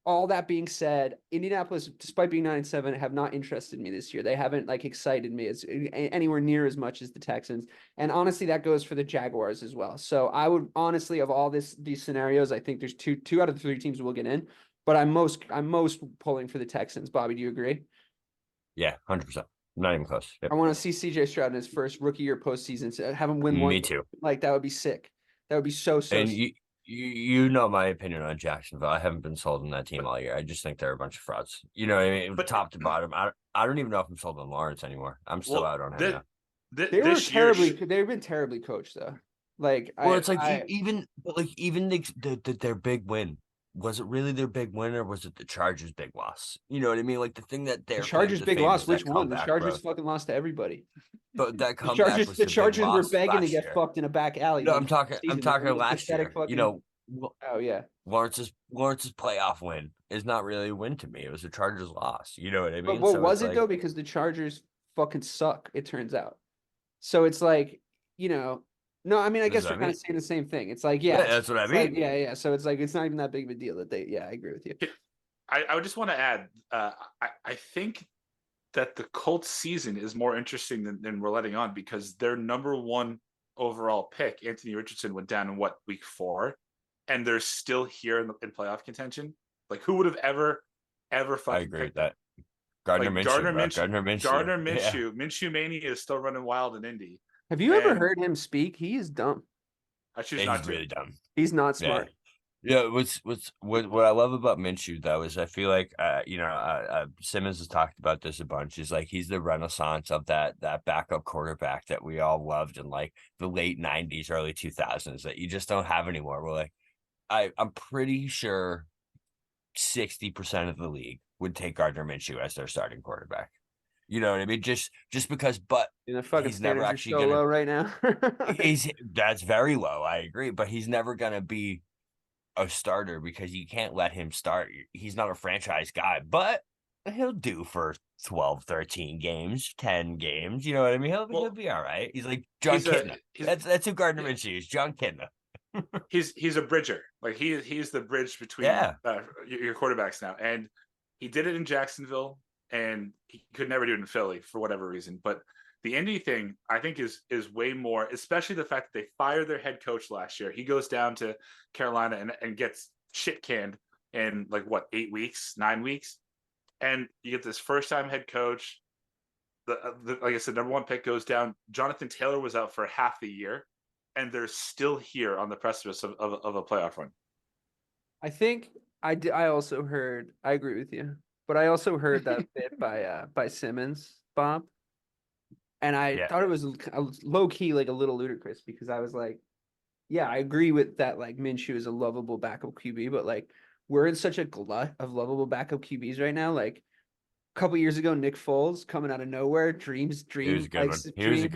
all that being said, Indianapolis, despite being 9-7, have not interested me this year. They haven't like excited me as anywhere near as much as the Texans. And honestly, that goes for the Jaguars as well. So I would honestly, of all these scenarios, I think there's two out of the 3 teams will get in. But I'm most pulling for the Texans. Bobby, do you agree? Yeah, 100%. Not even close. Yep. I want to see CJ Stroud in his first rookie year postseason. So have him win one. Me too. Like that would be sick. That would be so. And you know my opinion on Jacksonville. I haven't been sold on that team all year. I just think they're a bunch of frauds. You know what I mean? But top to bottom, I don't even know if I'm sold on Lawrence anymore. I'm still out on him. They've been terribly coached though. Like, it's like even their big win. Was it really their big win or was it the Chargers' big loss? You know what I mean? Like the thing that they're the Chargers' big loss. Which one? The Chargers fucking lost to everybody. But that the Chargers were begging to get fucked in a back alley. No, I'm talking last year. Fucking, oh yeah, Lawrence's playoff win is not really a win to me. It was a Chargers loss. You know what I mean? But what was it though? Because the Chargers fucking suck. It turns out. So it's like, you know. No, I mean, I guess we're kind of saying the same thing. It's like, yeah, that's what I mean. Like, yeah. So it's like, it's not even that big of a deal that I agree with you. I would just want to add, I think that the Colts season is more interesting than we're letting on because their number 1 overall pick, Anthony Richardson, went down in week 4, and they're still here in playoff contention. Like, who would have ever fucking? I agree with that. Gardner Minshew. Yeah. Minshew mania is still running wild in Indy. Have you ever heard him speak? He is dumb. I choose not to. He's really dumb. He's not smart. Yeah. What I love about Minshew though is I feel like Simmons has talked about this a bunch. Is like he's the renaissance of that backup quarterback that we all loved in like the late 90s, early 2000s that you just don't have anymore. We're like, I'm pretty sure 60% of the league would take Gardner Minshew as their starting quarterback. You know what I mean? Just because, but he's never actually so low right now. That's very low. I agree, but he's never gonna be a starter because you can't let him start. He's not a franchise guy, but he'll do for 12, 13 games, 10 games. You know what I mean? He'll be all right. He's like John Kitna. That's who Gardner Minshew is. John Kitna. He's a bridger. Like he's the bridge between your quarterbacks now, and he did it in Jacksonville. And he could never do it in Philly for whatever reason. But the Indy thing, I think, is way more, especially the fact that they fired their head coach last year. He goes down to Carolina and gets shit canned in 8 weeks, 9 weeks. And you get this first-time head coach. Like I said, number 1 pick goes down. Jonathan Taylor was out for half the year. And they're still here on the precipice of a playoff run. I think I also heard, I agree with you. But I also heard that bit by Simmons, Bob, and I thought it was low key, like a little ludicrous because I was like, yeah, I agree with that. Like Minshew is a lovable backup QB, but like we're in such a glut of lovable backup QBs right now. Like a couple years ago, Nick Foles coming out of nowhere, dream, he was a good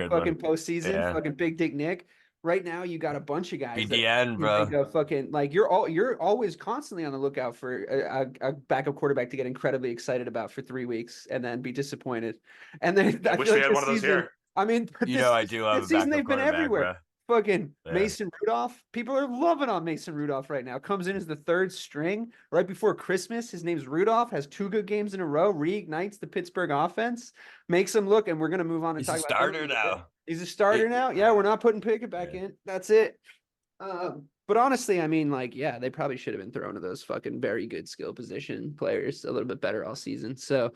fucking one. Postseason, fucking Big Dick Nick. Right now, you got a bunch of guys. BDN, bro. Fucking like you're always constantly on the lookout for a backup quarterback to get incredibly excited about for 3 weeks and then be disappointed. And then I wish we had one of those here. I mean, I do love this season they've been everywhere. Bro. Fucking Mason Rudolph. People are loving on Mason Rudolph right now. Comes in as the 3rd string right before Christmas. His name's Rudolph. Has 2 good games in a row. Reignites the Pittsburgh offense. Makes them look. And we're gonna move on and talk about. He's a starter now. He's a starter now. Yeah, we're not putting Pickett back in. That's it. But honestly, I mean, they probably should have been thrown to those fucking very good skill position players a little bit better all season. So,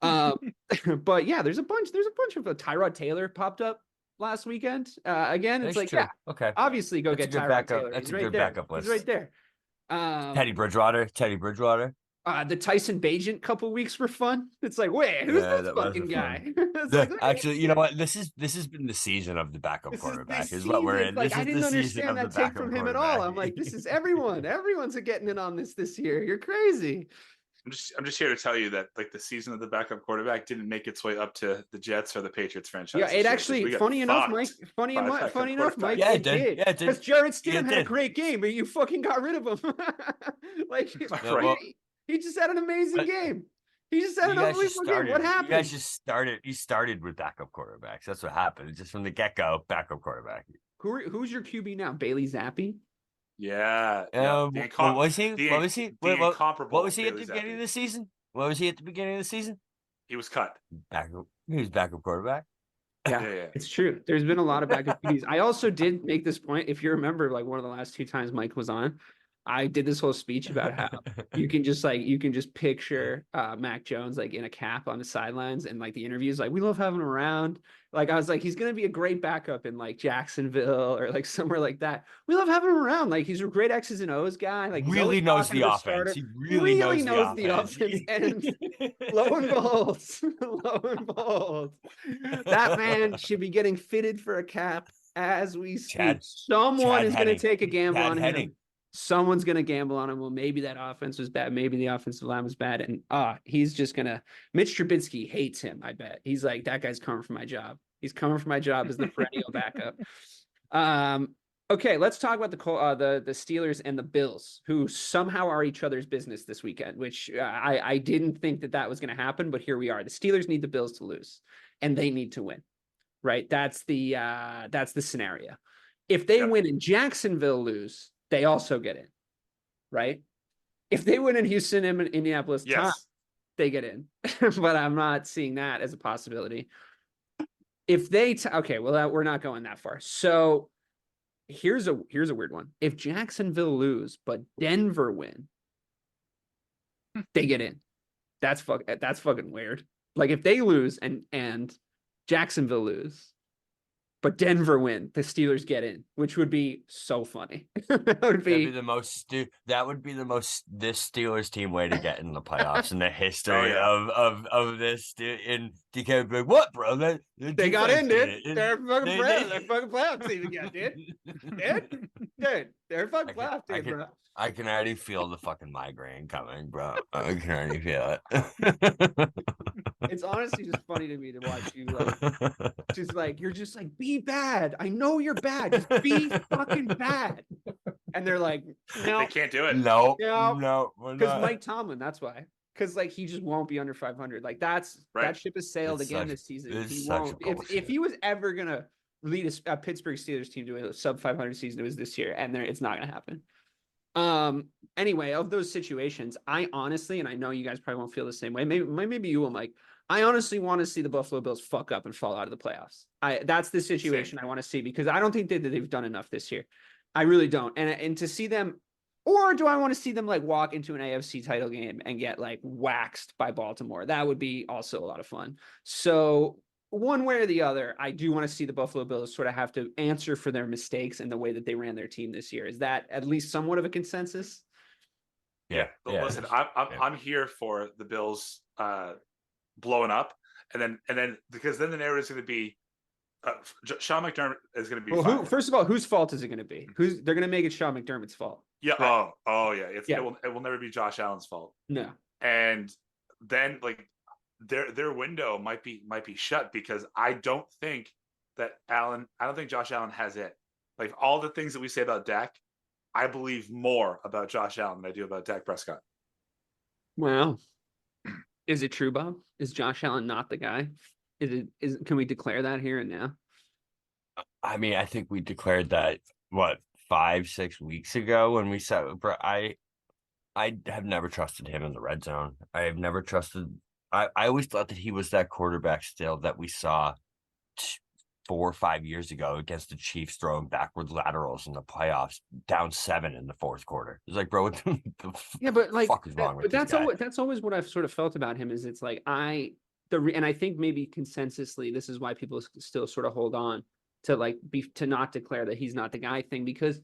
but yeah, there's a bunch of Tyrod Taylor popped up last weekend. Again, it's That's true. Okay, obviously go get Tyrod Taylor. That's a good backup list. He's right there. Teddy Bridgewater. The Tyson Bagent couple weeks were fun. It's like, wait, who's this fucking guy? Actually, you know what? This has been the season of the backup quarterback. Is what we're in. Like, I didn't understand that take from him at all. I'm like, this is everyone. Everyone's getting in on this year. You're crazy. I'm just here to tell you that like the season of the backup quarterback didn't make its way up to the Jets or the Patriots franchise. Yeah, it actually, funny enough, Mike, Mike, Yeah, it did. Yeah, it did. Because Jarrett Stidham had a did. great game, but you fucking got rid of him. Like, he just had an amazing game. He just had an unbelievable game. What happened? You started with backup quarterbacks. That's what happened. Just from the get-go, backup quarterback. Who's your QB now? Bailey Zappi? Yeah. What was he? What was he at the beginning of the season? What was he at the beginning of the season? He was cut. He was backup quarterback. Yeah, it's true. There's been a lot of backup QBs. I also did make this point. If you remember, like one of the last 2 times Mike was on, I did this whole speech about how you can just picture Mac Jones like in a cap on the sidelines, and like the interviews, like we love having him around. Like I was like, he's gonna be a great backup in like Jacksonville or like somewhere like that. We love having him around. Like he's a great X's and O's guy. Like really knows the offense. He really knows the offense. And lo and behold, that man should be getting fitted for a cap as we speak. Someone is going to take a gamble on him. Someone's going to gamble on him. Well, maybe that offense was bad. Maybe the offensive line was bad. And he's just going to – Mitch Trubisky hates him, I bet. He's like, that guy's coming for my job. He's coming for my job as the perennial backup. Okay, let's talk about the Steelers and the Bills, who somehow are each other's business this weekend, which I didn't think that was going to happen, but here we are. The Steelers need the Bills to lose, and they need to win, right? That's the scenario. If they win and Jacksonville lose, they also get in, right? If they win in Houston and Indianapolis, they get in, but I'm not seeing that as a possibility. If they we're not going that far. So here's a weird one. If Jacksonville lose but Denver win, they get in. That's fucking weird. Like if they lose and Jacksonville lose but Denver win, the Steelers get in, which would be so funny. That would be the most this Steelers team way to get in the playoffs in the history of this. And DK would be like, what, bro? They got in, dude. They're fucking playoff team again, dude. Dude, they're fucking playoff team, bro. I can already feel the fucking migraine coming, bro. I can already feel it. It's honestly just funny to me to watch you you're just like, be bad. I know you're bad. Just be fucking bad. And they're like, no. They can't do it. No. Because Mike Tomlin, that's why. Because like he just won't be under 500. Like that ship has sailed this season. He won't. If he was ever gonna lead a Pittsburgh Steelers team to a sub 500 season, it was this year, and it's not gonna happen. Anyway, of those situations, I honestly, and I know you guys probably won't feel the same way. Maybe you will, Mike. I honestly want to see the Buffalo Bills fuck up and fall out of the playoffs. That's the situation I want to see, because I don't think that they've done enough this year. I really don't. And to see them, or do I want to see them like walk into an AFC title game and get like waxed by Baltimore? That would be also a lot of fun. So one way or the other, I do want to see the Buffalo Bills sort of have to answer for their mistakes and the way that they ran their team this year. Is that at least somewhat of a consensus? Yeah. Listen, I'm here for the Bills blowing up, and then because then the narrative is going to be Sean McDermott is going to be first of all, whose fault is it going to be? They're going to make it Sean McDermott's fault? Yeah. Right. It will never be Josh Allen's fault. No. And then like their window might be shut, because I don't think Josh Allen has it. Like all the things that we say about Dak, I believe more about Josh Allen than I do about Dak Prescott. Wow. Is it true, Bob? Is Josh Allen not the guy? Can we declare that here and now? I mean, I think we declared that 5-6 weeks ago when we said, I have never trusted him in the red zone. I have never trusted. I always thought that he was that quarterback still that we saw 4 or 5 years ago against the Chiefs throwing backward laterals in the playoffs, down 7 in the fourth quarter. It's like, bro, what the fuck is wrong with this guy? That's always what I've sort of felt about him. Is it's like and I think maybe consensusly this is why people still sort of hold on to to not declare that he's not the guy thing, because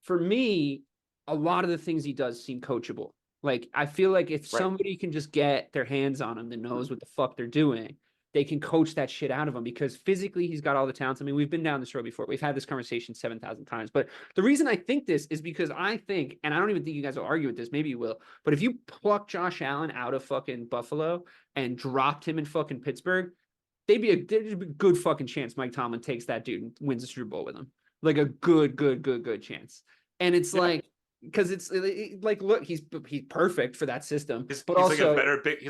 for me, a lot of the things he does seem coachable. Like I feel like if somebody can just get their hands on him that knows what the fuck they're doing, they can coach that shit out of him because physically he's got all the talents. I mean, we've been down this road before. We've had this conversation 7,000 times. But the reason I think this is because I think, and I don't even think you guys will argue with this, maybe you will, but if you pluck Josh Allen out of fucking Buffalo and dropped him in fucking Pittsburgh, there'd be a good fucking chance Mike Tomlin takes that dude and wins a Super Bowl with him. Like a good chance. And it's like, because it's like, look, he's perfect for that system, but he's also he's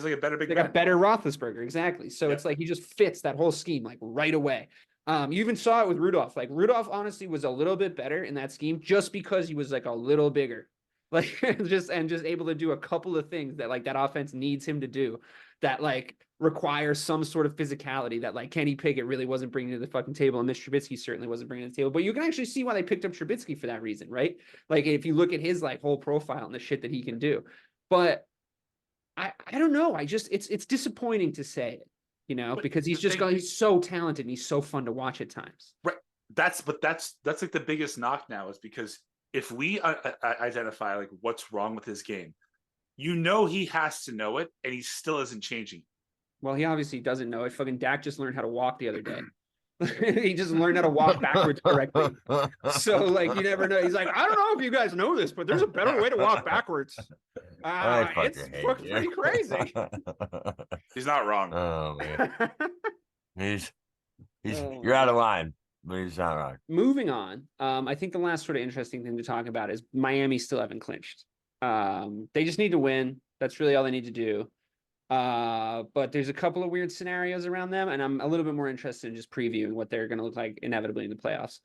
like a better big like man. a better Roethlisberger, exactly. So it's like he just fits that whole scheme like right away. You even saw it with Rudolph. Like Rudolph honestly was a little bit better in that scheme just because he was like a little bigger, like just able to do a couple of things that like that offense needs him to do that like requires some sort of physicality that like Kenny Pickett really wasn't bringing to the fucking table, and Mitch Trubisky certainly wasn't bringing to the table. But you can actually see why they picked up Trubisky for that reason, right? Like if you look at his like whole profile and the shit that he can do. But I don't know. It's disappointing to say it, you know, because he's so talented and he's so fun to watch at times. Right. That's like the biggest knock now is because if we identify like what's wrong with his game, you know, he has to know it and he still isn't changing. Well, he obviously doesn't know it. Fucking Dak just learned how to walk the other day. He just learned how to walk backwards correctly. So, like, you never know. He's like, I don't know if you guys know this, but there's a better way to walk backwards. It's pretty crazy. He's not wrong. Oh man, you're out of line, but he's not wrong. Moving on. I think the last sort of interesting thing to talk about is Miami still haven't clinched. They just need to win. That's really all they need to do. But there's a couple of weird scenarios around them, and I'm a little bit more interested in just previewing what they're going to look like inevitably in the playoffs.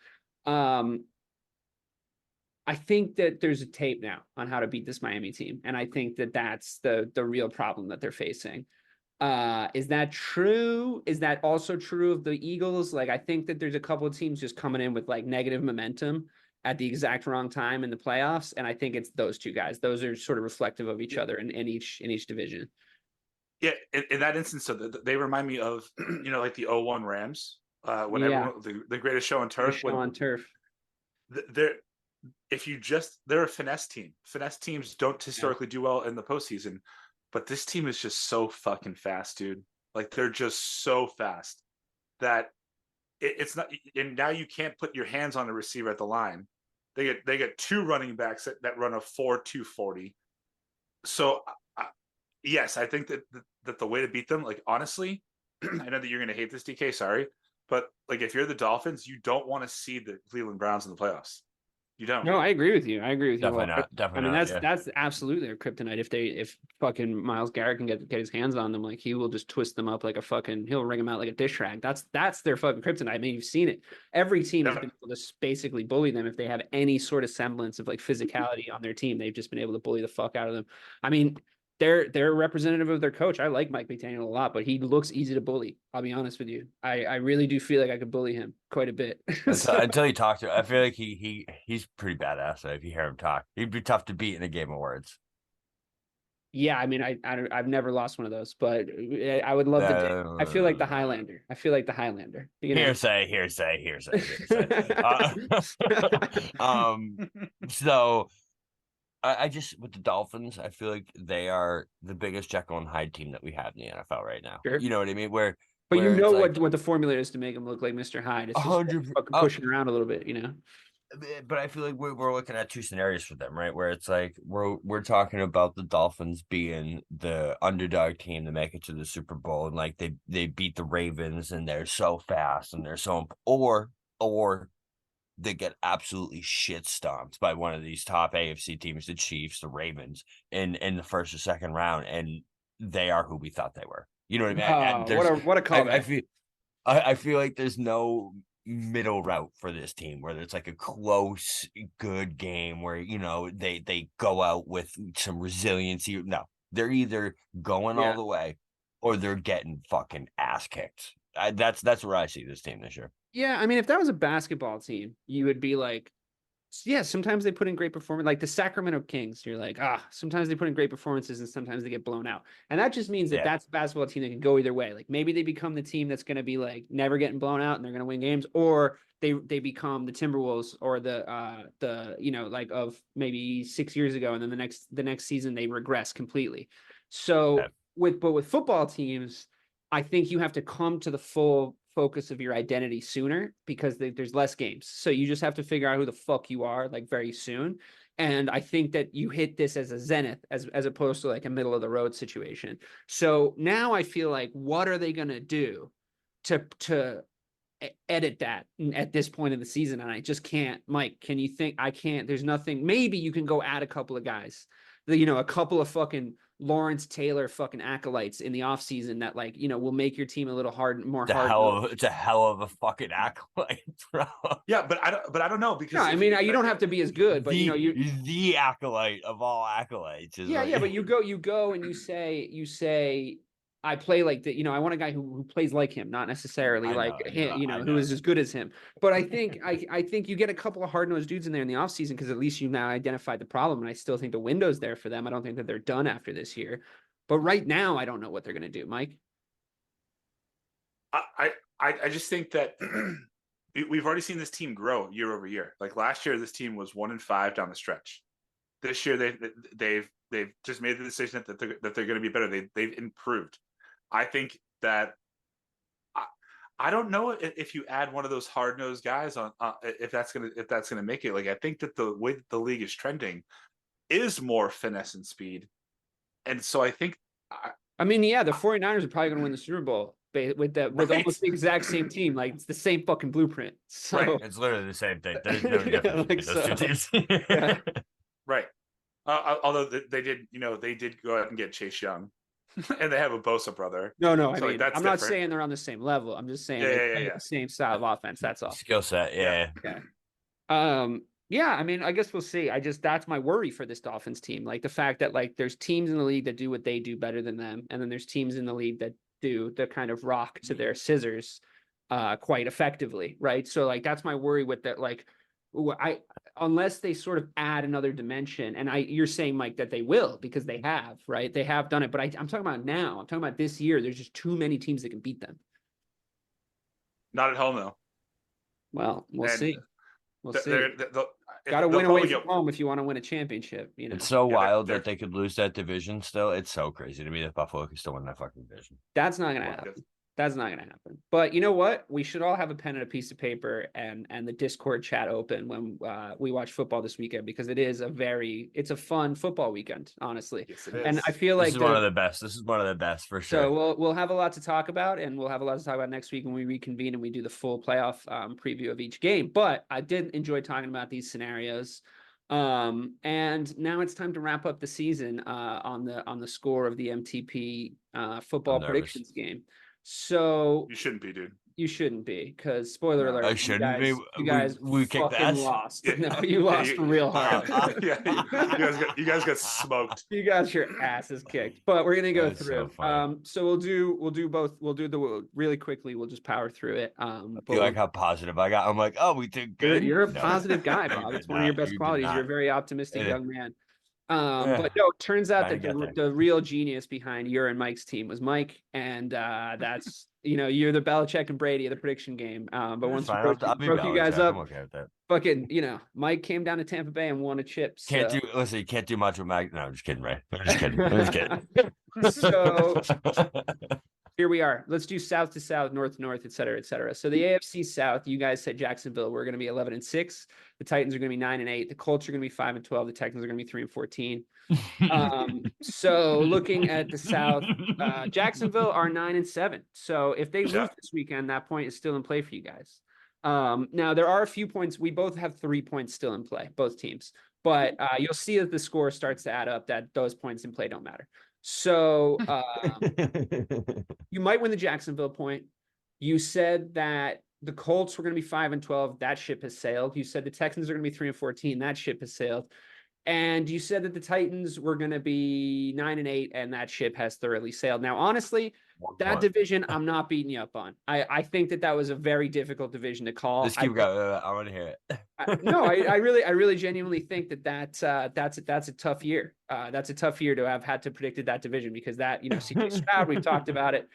I think that there's a tape now on how to beat this Miami team, and I think that that's the real problem that they're facing. Is that true? Is that also true of the Eagles? Like, I think that there's a couple of teams just coming in with like negative momentum at the exact wrong time in the playoffs, and I think it's those two guys. Those are sort of reflective of each other in each division. Yeah, in that instance, so they remind me of, you know, like the 0-1 Rams, when everyone, the greatest show on turf. They're a finesse team. Finesse teams don't historically do well in the postseason, but this team is just so fucking fast, dude. Like they're just so fast that it's not. And now you can't put your hands on the receiver at the line. They get two running backs that run a 4.2 40. So. Yes, I think that the way to beat them, like honestly, I know that you're going to hate this, DK. Sorry, but like if you're the Dolphins, you don't want to see the Cleveland Browns in the playoffs. You don't. No, I agree with you. Definitely not. Definitely. I mean, that's absolutely their kryptonite. If fucking Myles Garrett can get his hands on them, like he will just twist them up like a fucking. He'll ring them out like a dish rag. That's their fucking kryptonite. I mean, you've seen it. Every team has been able to basically bully them if they have any sort of semblance of like physicality on their team. They've just been able to bully the fuck out of them. I mean. They're representative of their coach. I like Mike Marcangelo a lot, but he looks easy to bully. I'll be honest with you. I really do feel like I could bully him quite a bit. Until you talk to him, I feel like he's pretty badass. If you hear him talk, he'd be tough to beat in a game of words. Yeah, I mean, I've never lost one of those, but I would love to. I feel like the Highlander. You know? Hearsay. So. I just with the Dolphins, I feel like they are the biggest Jekyll and Hyde team that we have in the NFL right now. Sure. You know what I mean? But you know what the formula is to make him look like Mr. Hyde. It's just pushing around a little bit, you know. But I feel like we're looking at two scenarios for them, right? Where it's like we're talking about the Dolphins being the underdog team to make it to the Super Bowl, and like they beat the Ravens, and they're so fast, and they're so or they get absolutely shit stomped by one of these top AFC teams, the Chiefs, the Ravens, in the first or second round, and they are who we thought they were. You know what I mean? What a callback. I feel like there's no middle route for this team where there's like a close, good game where, you know, they go out with some resiliency. No, they're either going all the way or they're getting fucking ass kicked. That's where I see this team this year. Yeah, I mean, if that was a basketball team, you would be like, yeah, sometimes they put in great performance, like the Sacramento Kings. You're like, sometimes they put in great performances and sometimes they get blown out. And that just means that that's a basketball team that can go either way. Like maybe they become the team that's going to be like never getting blown out and they're going to win games, or they become the Timberwolves or the you know, like of maybe 6 years ago, and then the next season they regress completely. So with football teams, I think you have to come to the full focus of your identity sooner because there's less games. So you just have to figure out who the fuck you are like very soon. And I think that you hit this as a zenith as opposed to like a middle of the road situation. So now I feel like, what are they going to do to edit that at this point in the season? And I just can't. Mike, can you think? I can't. There's nothing. Maybe you can go add a couple of guys, a couple of fucking Lawrence Taylor fucking acolytes in the offseason that like, will make your team a little more hard. It's a hell of a fucking acolyte, bro. Yeah, but I don't know because no, I mean, you don't have to be as good, but the acolyte of all acolytes is but you go and you say I play like that, I want a guy who plays like him, not necessarily who is as good as him. But I think I think you get a couple of hard-nosed dudes in there in the offseason because at least you've now identified the problem. And I still think the window's there for them. I don't think that they're done after this year. But right now, I don't know what they're going to do, Mike. I just think that we've already seen this team grow year over year. Like last year, this team was 1-5 down the stretch. This year, they've just made the decision that they're going to be better. They've improved. I think that I don't know if you add one of those hard-nosed guys on if that's gonna make it. Like I think that the way that the league is trending is more finesse and speed, and so I think. The 49ers are probably going to win the Super Bowl with almost the exact same team. Like it's the same fucking blueprint. So right. It's literally the same thing. There's no difference between those two teams. Right. Although they did go out and get Chase Young. And they have a Bosa brother. No, so I mean, I'm not saying they're on the same level. I'm just saying the same style of offense. That's all. Skill set, yeah. Okay. I mean, I guess we'll see. That's my worry for this Dolphins team. Like the fact that like there's teams in the league that do what they do better than them, and then there's teams in the league that do the kind of rock to their scissors quite effectively, right? So like that's my worry with that. Like unless they sort of add another dimension, and you're saying, Mike, that they will because they have, right? They have done it, but I'm talking about now. I'm talking about this year. There's just too many teams that can beat them. Not at home though. Well, we'll see. We'll see. Got to win away from home if you want to win a championship. It's so wild that they could lose that division still. It's so crazy to me that Buffalo can still win that fucking division. That's not going to happen. That's not going to happen. But you know what? We should all have a pen and a piece of paper and the Discord chat open when we watch football this weekend, because it's a fun football weekend, honestally. Yes, it is. And I feel like this is one of the best. This is one of the best for sure. So we'll have a lot to talk about, and we'll have a lot to talk about next week when we reconvene and we do the full playoff preview of each game. But I did enjoy talking about these scenarios. And now it's time to wrap up the season on the score of the MTP football predictions game. So you shouldn't be, dude. You shouldn't be, because spoiler alert. I shouldn't be. You guys we kicked fucking ass. Lost. No, you lost real hard. You guys got smoked. You got your asses kicked. But we're gonna go through. So we'll do both. We'll do the really quickly. We'll just power through it. I feel like how positive I got. I'm like, oh, we did good. You're a positive guy, Bob. It's one of your best qualities. You're a very optimistic young man. But no, it turns out that the real genius behind your and Mike's team was Mike, and that's you're the Belichick and Brady of the prediction game. But once you broke you guys up, okay with that. Fucking Mike came down to Tampa Bay and won a chip. You can't do much with Mike. No, I'm just kidding, Ray. I'm just kidding. So here we are. Let's do south to south, north to north, et cetera, et cetera. So the AFC South, you guys said Jacksonville, we're going to be 11-6. The Titans are going to be 9-8. The Colts are going to be 5-12. The Texans are going to be 3-14. So looking at the South, Jacksonville are 9-7. So if they lose this weekend, that point is still in play for you guys. Now there are a few points. We both have 3 points still in play, both teams, but you'll see that the score starts to add up, that those points in play don't matter. So you might win the Jacksonville point. You said that the Colts were going to be 5-12. That ship has sailed. You said the Texans are going to be 3-14. That ship has sailed. And you said that the Titans were going to be 9-8, and that ship has thoroughly sailed. Now, honestly, that division I'm not beating you up on. I think that was a very difficult division to call. Let's keep going. I want to hear it. I really genuinely think that's a tough year. That's a tough year to have had to predict that division, because CJ Stroud, we've talked about it.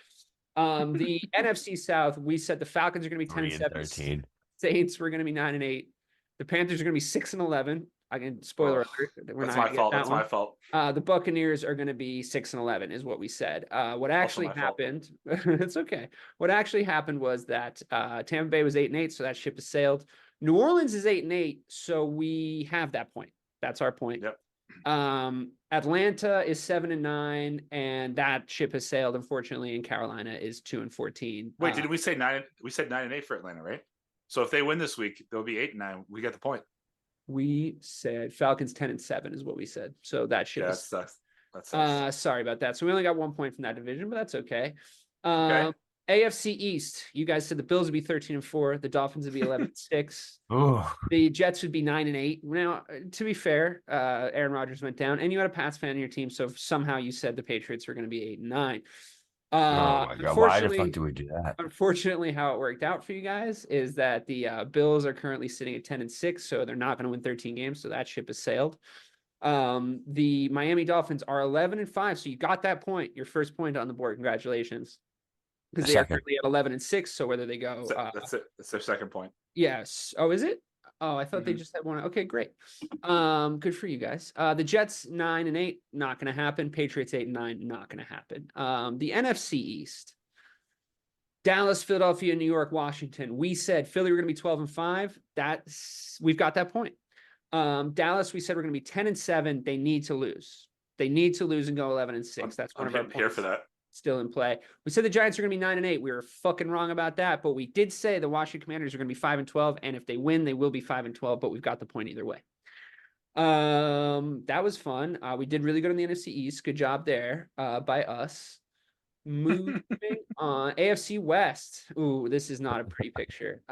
The NFC South, we said the Falcons are going to be 10-7. Saints were going to be 9-8. The Panthers are going to be 6-11. I can spoiler alert. We're That's not my gonna fault. get that That's one. my fault. The Buccaneers are going to be 6-11, is what we said. What actually happened? It's okay. What actually happened was that Tampa Bay was 8-8, so that ship has sailed. New Orleans is 8-8, so we have that point. That's our point. Yep. Atlanta is 7-9, and that ship has sailed, unfortunately. And Carolina is 2-14. Wait, did we say 9? We said 9-8 for Atlanta, right? So if they win this week, they'll be 8-9. We get the point. We said Falcons 10-7 is what we said. So that ship that is. sucks. That sucks. Sorry about that. So we only got 1 point from that division, but that's okay. Okay. AFC East, you guys said the Bills would be 13-4, the Dolphins would be 11-6, Oh, the Jets would be 9-8. Now, to be fair, Aaron Rodgers went down, and you had a Pats fan in your team, so somehow you said the Patriots were going to be 8-9. oh my God. Why the fuck do we do that? Unfortunately, how it worked out for you guys is that the Bills are currently sitting at 10-6, so they're not going to win 13 games, so that ship has sailed. The Miami Dolphins are 11-5, so you got that point, your first point on the board. Congratulations. Because they are currently at 11-6, so whether they go, that's it. That's their second point. Yes. Oh, is it? Oh, I thought they just had one. Okay, great. Good for you guys. The Jets 9-8, not going to happen. Patriots 8-9, not going to happen. The NFC East, Dallas, Philadelphia, New York, Washington. We said Philly were going to be 12-5. We've got that point. Dallas, we said we're going to be 10-7. They need to lose. They need to lose and go 11-6. That's one of our points. Here for that. Still in play. We said the Giants are going to be 9-8. We were fucking wrong about that, but we did say the Washington Commanders are going to be 5-12, and if they win, they will be 5-12. But we've got the point either way. That was fun. We did really good on the NFC East. Good job there by us. Moving on, AFC West. Ooh, this is not a pretty picture.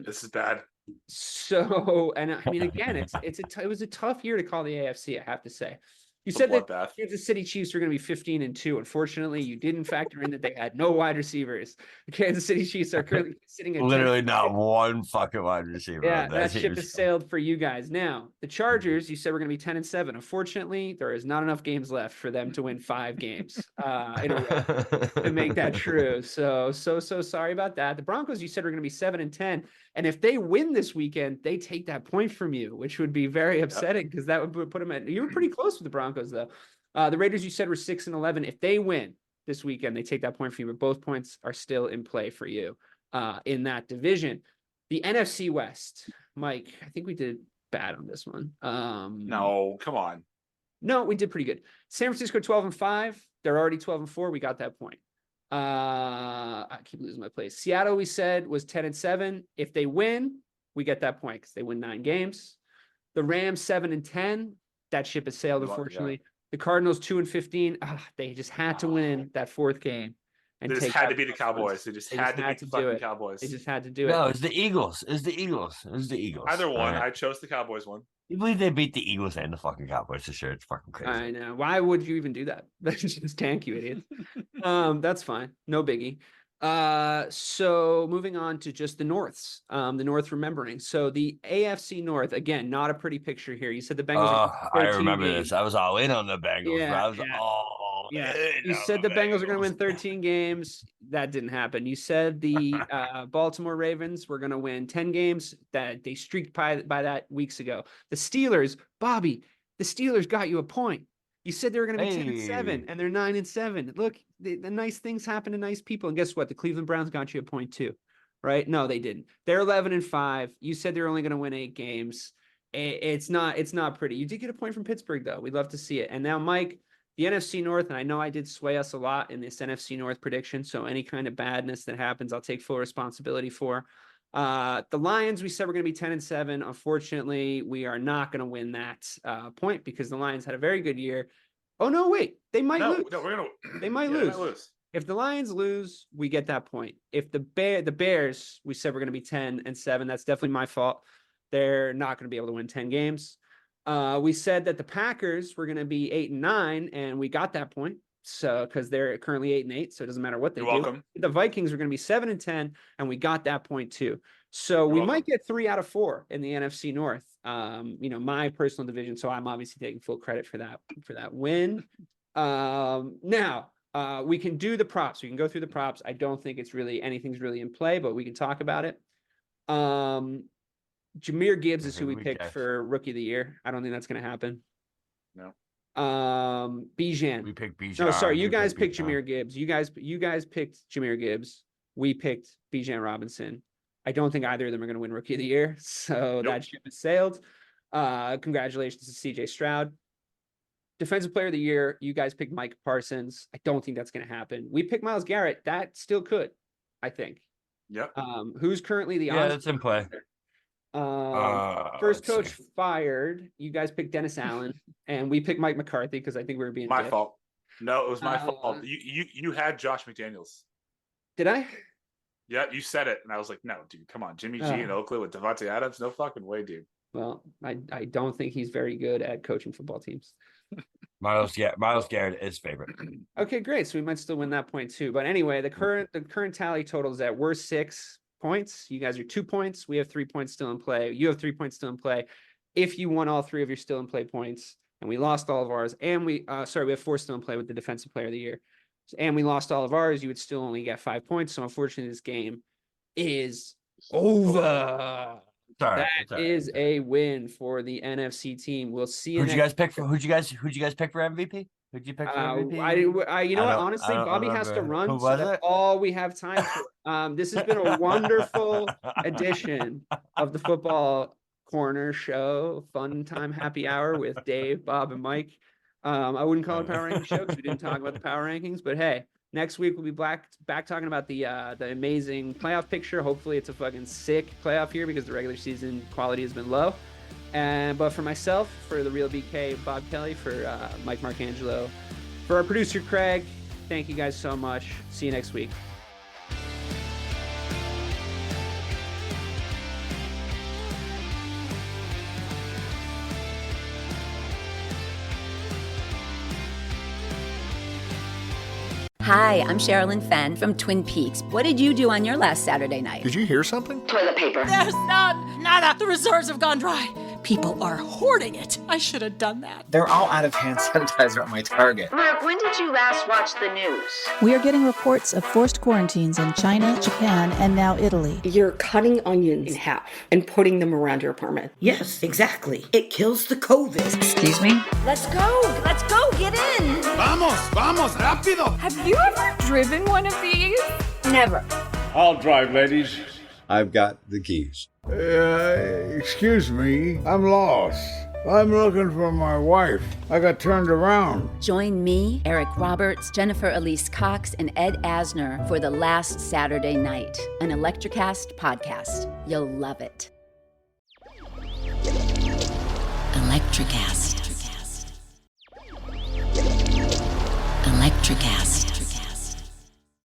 This is bad. So, and I mean, again, it was a tough year to call the AFC. I have to say. You said that Kansas City Chiefs are going to be 15-2. Unfortunately, you didn't factor in that they had no wide receivers. The Kansas City Chiefs are currently sitting at literally not one fucking wide receiver. Yeah, that ship has sailed for you guys. Now, the Chargers, you said we're going to be 10-7. Unfortunately, there is not enough games left for them to win 5 games in a row to make that true. So sorry about that. The Broncos, you said we're going to be 7-10. And if they win this weekend, they take that point from you, which would be very upsetting because that would put them at. You were pretty close with the Broncos, though. The Raiders, you said, were 6-11. If they win this weekend, they take that point from you. But both points are still in play for you in that division. The NFC West, Mike, I think we did bad on this one. No, come on. No, we did pretty good. San Francisco 12-5. They're already 12-4. We got that point. I keep losing my place. Seattle, we said, was 10-7. If they win, we get that point because they win 9 games. The Rams 7-10. That ship has sailed, unfortunately. The Cardinals 2-15. They just had to win that 4th game. And they just had to beat the Cowboys. They just had to beat the fucking Cowboys. They just had to do it. No, it's the Eagles. It's the Eagles. Either one. Right. I chose the Cowboys one. You believe they beat the Eagles and the fucking Cowboys this year? It's fucking crazy. I know. Why would you even do that? That's just tank, you idiots. That's fine. No biggie. So moving on to just the Norths, the North remembering. So the AFC North, again, not a pretty picture here. You said the Bengals. I remember this. I was all in on the Bengals. Yeah, I was all in. You said the Bengals are going to win 13 games. That didn't happen. You said the Baltimore Ravens were going to win 10 games. That they streaked by that weeks ago. The Steelers, Bobby, the Steelers got you a point. You said they were going to be 10-7, and they're 9-7. Look, the nice things happen to nice people. And guess what? The Cleveland Browns got you a point too, right? No, they didn't. They're 11-5. You said they're only going to win 8 games. It's not pretty. You did get a point from Pittsburgh, though. We'd love to see it. And now, Mike, the NFC North, and I know I did sway us a lot in this NFC North prediction, so any kind of badness that happens, I'll take full responsibility for. The Lions, we said we're going to be 10-7. Unfortunately, we are not going to win that point because the Lions had a very good year. Oh, no, wait. They might lose. No, they might lose. If the Lions lose, we get that point. If the Bears, we said we're going to be 10-7. That's definitely my fault. They're not going to be able to win 10 games. We said that the Packers were going to be 8-9, and we got that point. So, because they're currently 8-8, so it doesn't matter what they do. Welcome. The Vikings are going to be 7-10, and we got that point too. So we might get 3 out of 4 in the NFC North. My personal division. So I'm obviously taking full credit for that win. Now we can do the props. We can go through the props. I don't think it's really anything's really in play, but we can talk about it. Jahmyr Gibbs is who we We picked guess. for rookie of the year. I don't think that's going to happen. No. Bijan. We picked Bijan. No, sorry, you We guys picked Bijan. Jahmyr Gibbs. You guys picked Jahmyr Gibbs. We picked Bijan Robinson. I don't think either of them are going to win rookie of the year. So that ship has sailed. Congratulations to CJ Stroud. Defensive player of the year, you guys picked Mike Parsons. I don't think that's going to happen. We picked Myles Garrett. That still could, I think. Yep. Who's currently the Yeah, odds? that's in play. First let's coach see. fired. You guys picked Dennis Allen, and we picked Mike McCarthy because I think we were being My dicks. fault. No, it was my fault. You had Josh McDaniels. Did I? Yeah, you said it, and I was like, no, dude, come on, Jimmy G in Oakland with Devontae Adams, no fucking way, dude. Well, I don't think he's very good at coaching football teams. Myles Garrett is favorite. Okay, great. So we might still win that point too. But anyway, the current tally total is that we're 6 points. You guys are 2 points. We have 3 points still in play. You have 3 points still in play. If you won all 3 of your still in play points, and we lost all of ours, and we have 4 still in play with the defensive player of the year, and we lost all of ours, you would still only get 5 points. So unfortunately, this game is over. That is a win for the NFC team. We'll see you. Who'd you guys pick for MVP? Who'd you pick for MVP? You know what? Honestly, Bobby has to run. Who so was that's it? all we have time for. This has been a wonderful edition of the Football Corner Show. Fun time happy hour with Dave, Bob, and Mike. I wouldn't call it a power ranking show because we didn't talk about the power rankings, but hey, next week we'll be back talking about the amazing playoff picture. Hopefully it's a fucking sick playoff here because the regular season quality has been low. But for myself, for the Real BK, Bob Kelly, for Mike Marcangelo, for our producer Craig, thank you guys so much. See you next week. Hi, I'm Sherilyn Fenn from Twin Peaks. What did you do on your last Saturday night? Did you hear something? Toilet paper. There's none. Nada. The reserves have gone dry. People are hoarding it. I should have done that. They're all out of hand sanitizer at my Target. Mark, when did you last watch the news? We are getting reports of forced quarantines in China, Japan, and now Italy. You're cutting onions in half and putting them around your apartment. Yes, exactly. It kills the COVID. Excuse me? Let's go. Let's go. Get in. Vamos, rápido! Have you ever driven one of these? Never. I'll drive, ladies. I've got the keys. Excuse me, I'm lost. I'm looking for my wife. I got turned around. Join me, Eric Roberts, Jennifer Elise Cox, and Ed Asner for The Last Saturday Night, an Electrocast podcast. You'll love it. Electrocast. Electrocast.